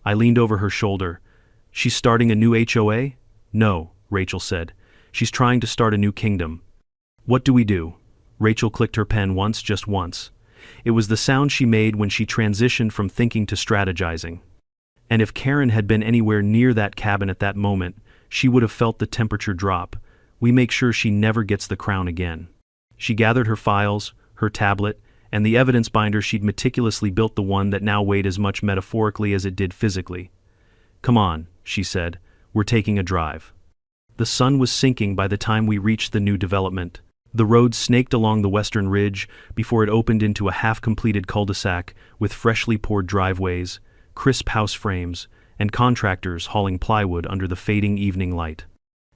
I leaned over her shoulder. "She's starting a new HOA?" "No," Rachel said. "She's trying to start a new kingdom." "What do we do?" Rachel clicked her pen once, just once. It was the sound she made when she transitioned from thinking to strategizing. And if Karen had been anywhere near that cabin at that moment, she would have felt the temperature drop. "We make sure she never gets the crown again." She gathered her files, her tablet, and the evidence binder she'd meticulously built, the one that now weighed as much metaphorically as it did physically. "Come on," she said, "we're taking a drive." The sun was sinking by the time we reached the new development. The road snaked along the western ridge before it opened into a half-completed cul-de-sac with freshly poured driveways, crisp house frames, and contractors hauling plywood under the fading evening light.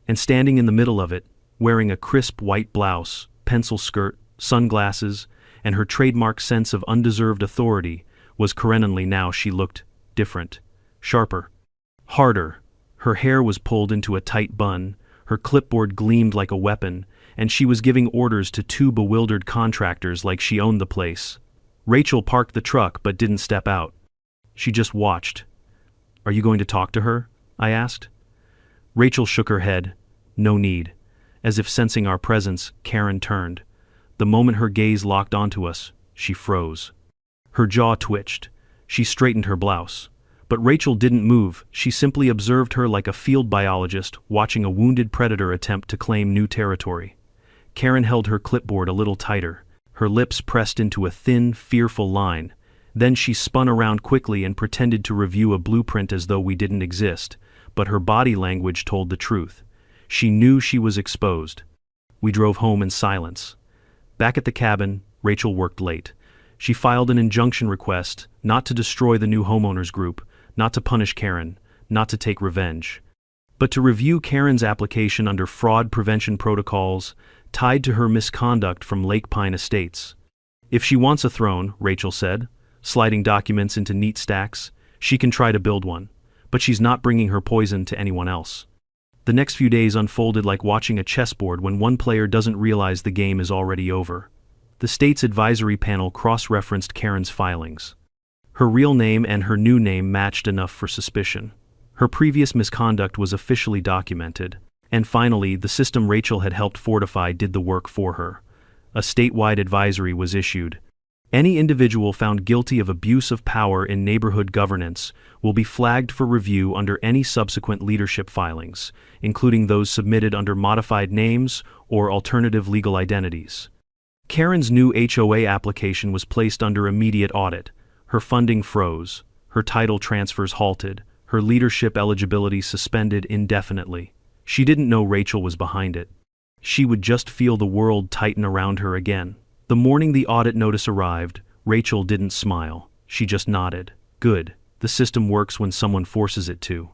And standing in the middle of it, wearing a crisp white blouse, pencil skirt, sunglasses, and her trademark sense of undeserved authority, was Karenine. Now she looked different, sharper, harder. Her hair was pulled into a tight bun, her clipboard gleamed like a weapon, and she was giving orders to 2 bewildered contractors like she owned the place. Rachel parked the truck but didn't step out. She just watched. "Are you going to talk to her?" I asked. Rachel shook her head. "No need." As if sensing our presence, Karen turned. The moment her gaze locked onto us, she froze. Her jaw twitched. She straightened her blouse. But Rachel didn't move. She simply observed her like a field biologist watching a wounded predator attempt to claim new territory. Karen held her clipboard a little tighter, her lips pressed into a thin, fearful line. Then she spun around quickly and pretended to review a blueprint as though we didn't exist, but her body language told the truth. She knew she was exposed. We drove home in silence. Back at the cabin, Rachel worked late. She filed an injunction request, not to destroy the new homeowners group, not to punish Karen, not to take revenge, but to review Karen's application under fraud prevention protocols tied to her misconduct from Lake Pine Estates. "If she wants a throne," Rachel said, sliding documents into neat stacks, "she can try to build one, but she's not bringing her poison to anyone else." The next few days unfolded like watching a chessboard when one player doesn't realize the game is already over. The state's advisory panel cross-referenced Karen's filings. Her real name and her new name matched enough for suspicion. Her previous misconduct was officially documented. And finally, the system Rachel had helped fortify did the work for her. A statewide advisory was issued. Any individual found guilty of abuse of power in neighborhood governance will be flagged for review under any subsequent leadership filings, including those submitted under modified names or alternative legal identities. Karen's new HOA application was placed under immediate audit. Her funding froze, her title transfers halted, her leadership eligibility suspended indefinitely. She didn't know Rachel was behind it. She would just feel the world tighten around her again. The morning the audit notice arrived, Rachel didn't smile. She just nodded. Good. The system works when someone forces it to.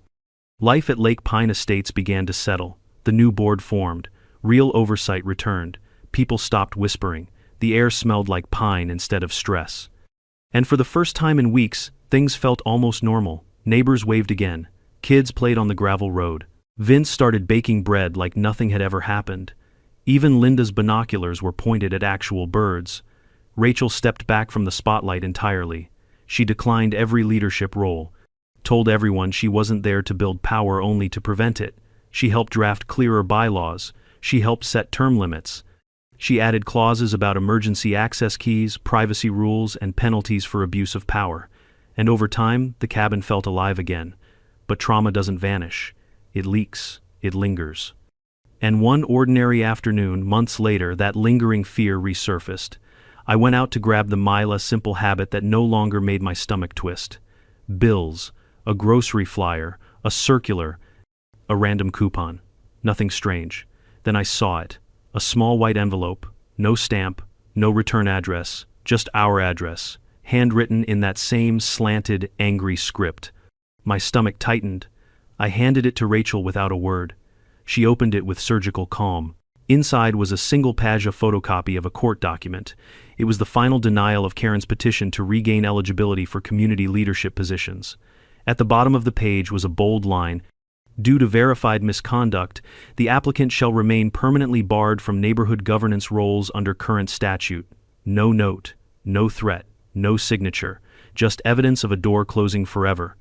Life at Lake Pine Estates began to settle. The new board formed. Real oversight returned. People stopped whispering. The air smelled like pine instead of stress. And for the first time in weeks, things felt almost normal. Neighbors waved again. Kids played on the gravel road. Vince started baking bread like nothing had ever happened. Even Linda's binoculars were pointed at actual birds. Rachel stepped back from the spotlight entirely. She declined every leadership role, told everyone she wasn't there to build power, only to prevent it. She helped draft clearer bylaws. She helped set term limits. She added clauses about emergency access keys, privacy rules, and penalties for abuse of power. And over time, the cabin felt alive again. But trauma doesn't vanish. It leaks. It lingers. And one ordinary afternoon, months later, that lingering fear resurfaced. I went out to grab the Mila simple habit that no longer made my stomach twist. Bills, a grocery flyer, a circular, a random coupon. Nothing strange. Then I saw it. A small white envelope, no stamp, no return address, just our address, handwritten in that same slanted, angry script. My stomach tightened. I handed it to Rachel without a word. She opened it with surgical calm. Inside was a single-page photocopy of a court document. It was the final denial of Karen's petition to regain eligibility for community leadership positions. At the bottom of the page was a bold line: "Due to verified misconduct, the applicant shall remain permanently barred from neighborhood governance roles under current statute." No note, no threat, no signature, just evidence of a door closing forever.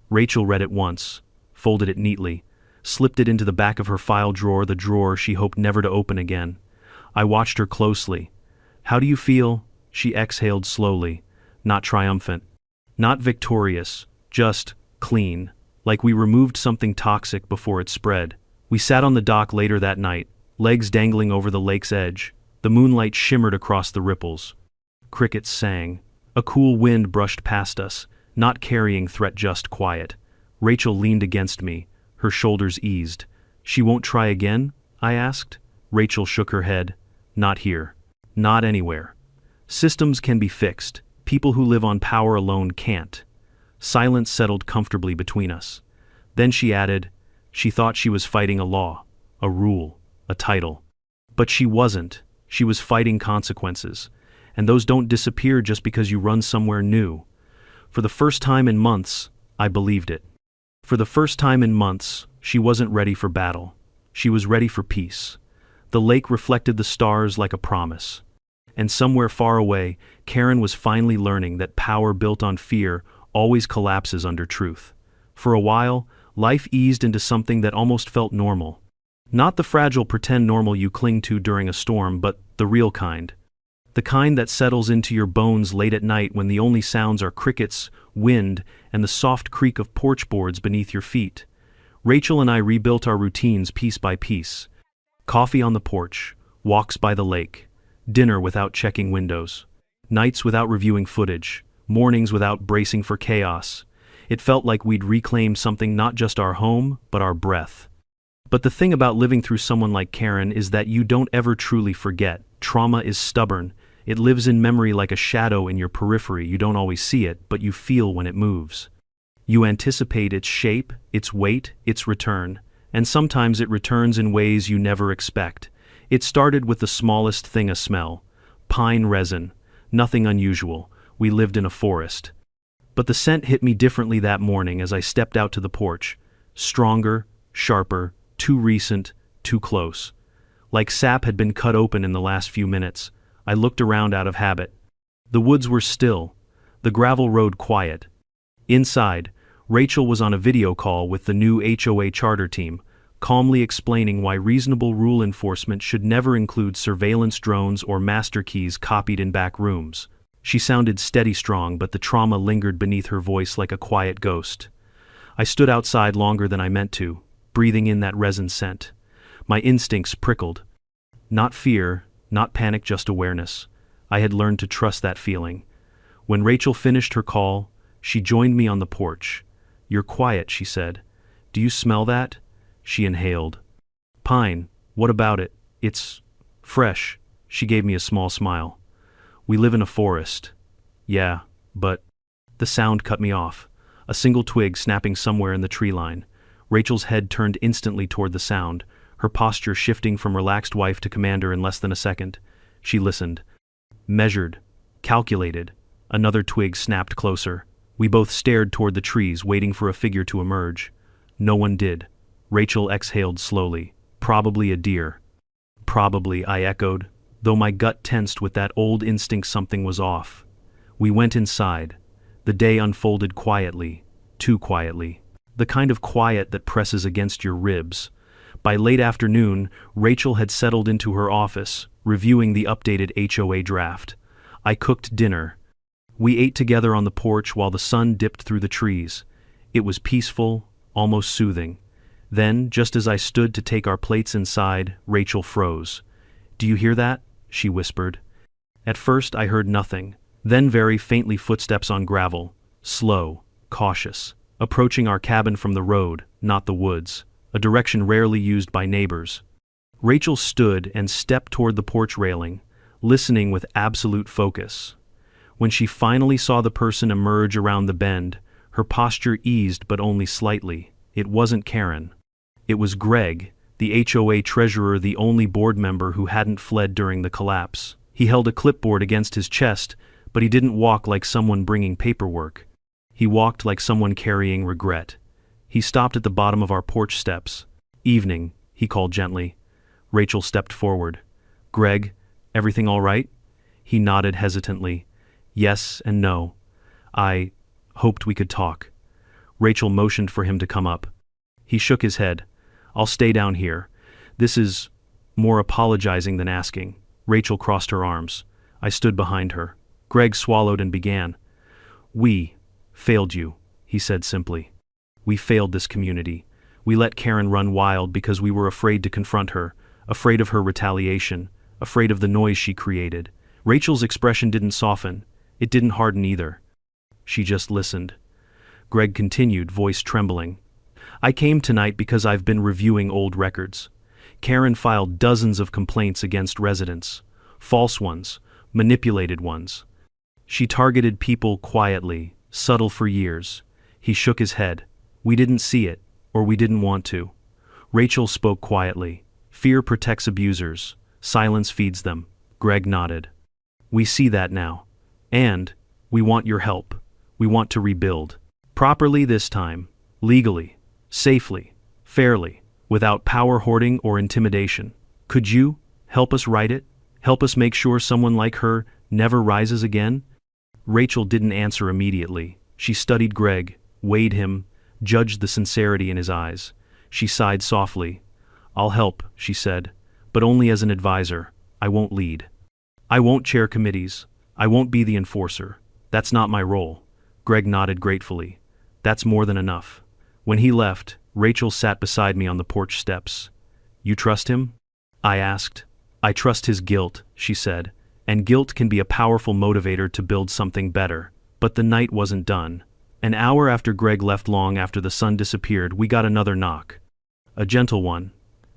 Rachel read it once, folded it neatly, slipped it into the back of her file drawer, the drawer she hoped never to open again. I watched her closely. "How do you feel?" She exhaled slowly, not triumphant, not victorious, just clean, like we removed something toxic before it spread. We sat on the dock later that night, legs dangling over the lake's edge. The moonlight shimmered across the ripples. Crickets sang. A cool wind brushed past us, not carrying threat, just quiet. Rachel leaned against me, her shoulders eased. "She won't try again?" I asked. Rachel shook her head. "Not here. Not anywhere. Systems can be fixed. People who live on power alone can't." Silence settled comfortably between us. Then she added, "She thought she was fighting a law, a rule, a title. But she wasn't. She was fighting consequences. And those don't disappear just because you run somewhere new." For the first time in months, I believed it. For the first time in months, she wasn't ready for battle. She was ready for peace. The lake reflected the stars like a promise. And somewhere far away, Karen was finally learning that power built on fear always collapses under truth. For a while, life eased into something that almost felt normal. Not the fragile pretend normal you cling to during a storm, but the real kind. The kind that settles into your bones late at night when the only sounds are crickets, wind, and the soft creak of porch boards beneath your feet. Rachel and I rebuilt our routines piece by piece. Coffee on the porch, walks by the lake, dinner without checking windows, nights without reviewing footage, mornings without bracing for chaos. It felt like we'd reclaimed something, not just our home, but our breath. But the thing about living through someone like Karen is that you don't ever truly forget. Trauma is stubborn. It lives in memory like a shadow in your periphery. You don't always see it, but you feel when it moves. You anticipate its shape, its weight, its return, and sometimes it returns in ways you never expect. It started with the smallest thing, a smell. Pine resin. Nothing unusual. We lived in a forest. But the scent hit me differently that morning as I stepped out to the porch. Stronger, sharper, too recent, too close. Like sap had been cut open in the last few minutes. I looked around out of habit. The woods were still, the gravel road quiet. Inside, Rachel was on a video call with the new HOA charter team, calmly explaining why reasonable rule enforcement should never include surveillance drones or master keys copied in back rooms. She sounded steady strong, but the trauma lingered beneath her voice like a quiet ghost. I stood outside longer than I meant to, breathing in that resin scent. My instincts prickled. Not fear, not panic, just awareness. I had learned to trust that feeling. When Rachel finished her call, she joined me on the porch. "You're quiet," she said. "Do you smell that?" She inhaled. "Pine. What about it? It's fresh." She gave me a small smile. "We live in a forest." "Yeah, but..." The sound cut me off. A single twig snapping somewhere in the tree line. Rachel's head turned instantly toward the sound, her posture shifting from relaxed wife to commander in less than a second. She listened. Measured. Calculated. Another twig snapped closer. We both stared toward the trees, waiting for a figure to emerge. No one did. Rachel exhaled slowly. "Probably a deer." "Probably," I echoed, though my gut tensed with that old instinct something was off. We went inside. The day unfolded quietly, too quietly. The kind of quiet that presses against your ribs. By late afternoon, Rachel had settled into her office, reviewing the updated HOA draft. I cooked dinner. We ate together on the porch while the sun dipped through the trees. It was peaceful, almost soothing. Then, just as I stood to take our plates inside, Rachel froze. "Do you hear that?" she whispered. At first I heard nothing, then very faintly footsteps on gravel, slow, cautious, approaching our cabin from the road, not the woods. a direction rarely used by neighbors. Rachel stood and stepped toward the porch railing, listening with absolute focus. When she finally saw the person emerge around the bend, her posture eased but only slightly. It wasn't Karen. It was Greg, the HOA treasurer, the only board member who hadn't fled during the collapse. He held a clipboard against his chest, but he didn't walk like someone bringing paperwork. He walked like someone carrying regret. He stopped at the bottom of our porch steps. "Evening," he called gently. Rachel stepped forward. "Greg, everything all right?" He nodded hesitantly. "Yes and no. I hoped we could talk." Rachel motioned for him to come up. He shook his head. "I'll stay down here. This is more apologizing than asking." Rachel crossed her arms. I stood behind her. Greg swallowed and began. "We failed you," he said simply. "We failed this community. We let Karen run wild because we were afraid to confront her, afraid of her retaliation, afraid of the noise she created." Rachel's expression didn't soften. It didn't harden either. She just listened. Greg continued, voice trembling. "I came tonight because I've been reviewing old records. Karen filed dozens of complaints against residents. False ones, manipulated ones. She targeted people quietly, subtle for years." He shook his head. "We didn't see it, or we didn't want to." Rachel spoke quietly. "Fear protects abusers. Silence feeds them." Greg nodded. "We see that now. And we want your help. We want to rebuild. Properly this time. Legally. Safely. Fairly. Without power hoarding or intimidation. Could you help us write it? Help us make sure someone like her never rises again?" Rachel didn't answer immediately. She studied Greg, weighed him, judged the sincerity in his eyes. She sighed softly. "I'll help," she said, "but only as an advisor. I won't lead. I won't chair committees. I won't be the enforcer. That's not my role." Greg nodded gratefully. "That's more than enough." When he left, Rachel sat beside me on the porch steps. "You trust him?" I asked. "I trust his guilt," she said, "and guilt can be a powerful motivator to build something better." But the night wasn't done. An hour after Greg left, long after the sun disappeared, we got another knock. A gentle one.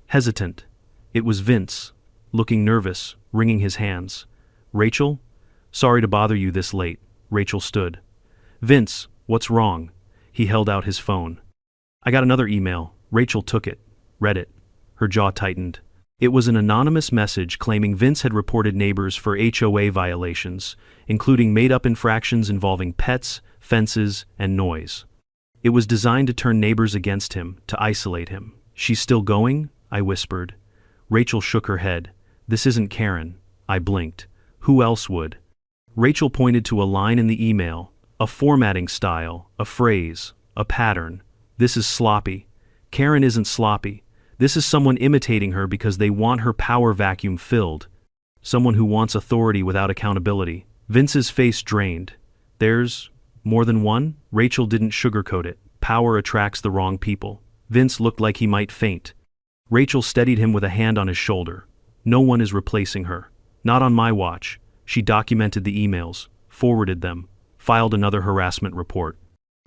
Hesitant. It was Vince, looking nervous, wringing his hands. "Rachel? Sorry to bother you this late." Rachel stood. "Vince, what's wrong?" He held out his phone. "I got another email." Rachel took it, read it. Her jaw tightened. It was an anonymous message claiming Vince had reported neighbors for HOA violations, including made-up infractions involving pets, fences, and noise. It was designed to turn neighbors against him, to isolate him. "She's still going?" I whispered. Rachel shook her head. "This isn't Karen." I blinked. "Who else would?" Rachel pointed to a line in the email, a formatting style, a phrase, a pattern. "This is sloppy." "Karen isn't sloppy. This is someone imitating her because they want her power vacuum filled. Someone who wants authority without accountability." Vince's face drained. "There's more than one?" Rachel didn't sugarcoat it. "Power attracts the wrong people." Vince looked like he might faint. Rachel steadied him with a hand on his shoulder. "No one is replacing her. Not on my watch." She documented the emails, forwarded them, filed another harassment report.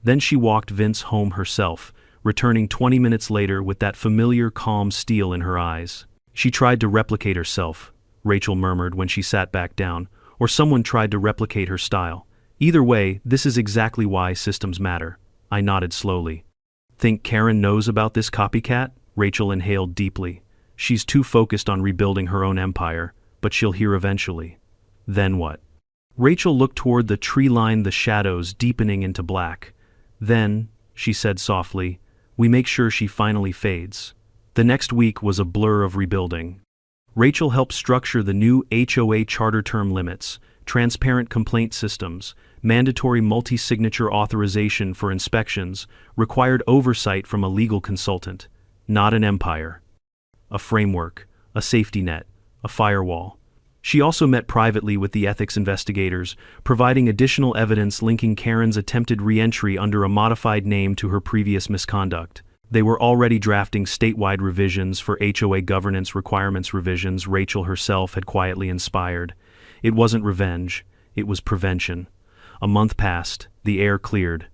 Then she walked Vince home herself, returning 20 minutes later with that familiar calm steel in her eyes. "She tried to replicate herself," Rachel murmured when she sat back down, "or someone tried to replicate her style. Either way, this is exactly why systems matter." I nodded slowly. "Think Karen knows about this copycat?" Rachel inhaled deeply. "She's too focused on rebuilding her own empire, but she'll hear eventually." "Then what?" Rachel looked toward the tree line, the shadows deepening into black. "Then," she said softly, "we make sure she finally fades." The next week was a blur of rebuilding. Rachel helped structure the new HOA charter term limits, transparent complaint systems, mandatory multi-signature authorization for inspections, required oversight from a legal consultant. Not an empire. A framework, a safety net, a firewall. She also met privately with the ethics investigators, providing additional evidence linking Karen's attempted re-entry under a modified name to her previous misconduct. They were already drafting statewide revisions for HOA governance requirements, revisions Rachel herself had quietly inspired. It wasn't revenge, it was prevention. A month passed, the air cleared.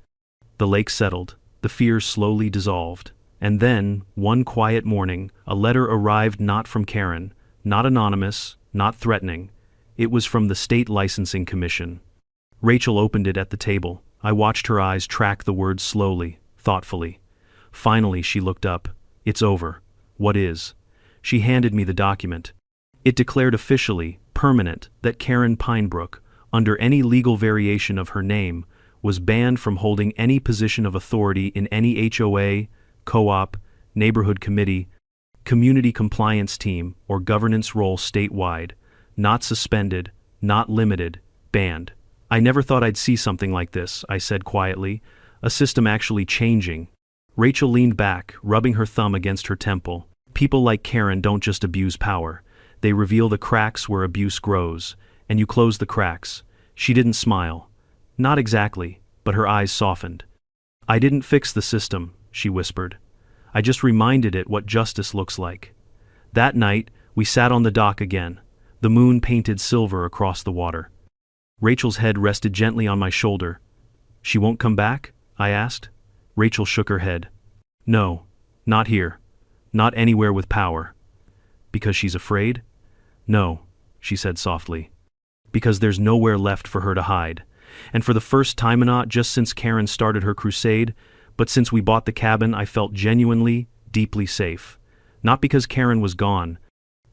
The lake settled, the fears slowly dissolved. And then, one quiet morning, a letter arrived, not from Karen, not anonymous, not threatening. It was from the State Licensing Commission. Rachel opened it at the table. I watched her eyes track the words slowly, thoughtfully. Finally, she looked up. "It's over." "What is?" She handed me the document. It declared officially, permanent, that Karen Pinebrook, under any legal variation of her name, was banned from holding any position of authority in any HOA, co-op, neighborhood committee, community compliance team, or governance role statewide. Not suspended, not limited, banned. "I never thought I'd see something like this," I said quietly, "a system actually changing." Rachel leaned back, rubbing her thumb against her temple. "People like Karen don't just abuse power. They reveal the cracks where abuse grows, and you close the cracks." She didn't smile. "Not exactly," but her eyes softened. "I didn't fix the system," she whispered. "I just reminded it what justice looks like." That night, we sat on the dock again, the moon painted silver across the water. Rachel's head rested gently on my shoulder. "She won't come back?" I asked. Rachel shook her head. "No, not here. Not anywhere with power." "Because she's afraid?" "No," she said softly. "Because there's nowhere left for her to hide. And for the first time, not just since Karen started her crusade, but since we bought the cabin, I felt genuinely, deeply safe. Not because Karen was gone,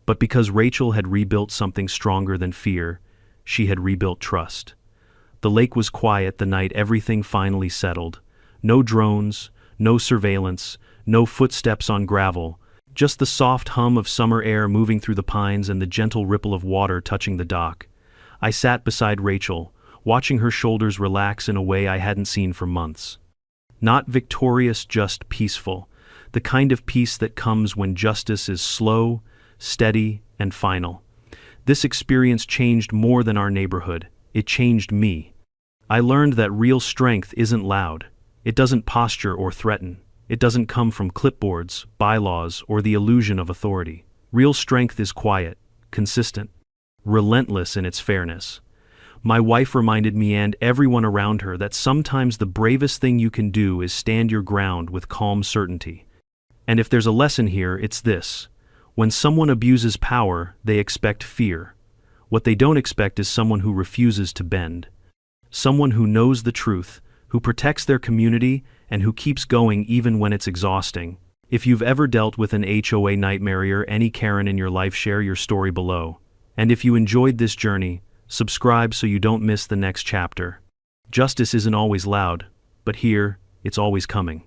but because Rachel had rebuilt something stronger than fear. She had rebuilt trust. The lake was quiet the night everything finally settled. No drones, no surveillance, no footsteps on gravel, just the soft hum of summer air moving through the pines and the gentle ripple of water touching the dock. I sat beside Rachel, watching her shoulders relax in a way I hadn't seen for months. Not victorious, just peaceful. The kind of peace that comes when justice is slow, steady, and final. This experience changed more than our neighborhood. It changed me. I learned that real strength isn't loud. It doesn't posture or threaten. It doesn't come from clipboards, bylaws, or the illusion of authority. Real strength is quiet, consistent, relentless in its fairness. My wife reminded me and everyone around her that sometimes the bravest thing you can do is stand your ground with calm certainty. And if there's a lesson here, it's this. When someone abuses power, they expect fear. What they don't expect is someone who refuses to bend. Someone who knows the truth, who protects their community, and who keeps going even when it's exhausting. If you've ever dealt with an HOA nightmare or any Karen in your life, share your story below. And if you enjoyed this journey, subscribe so you don't miss the next chapter. Justice isn't always loud, but here, it's always coming.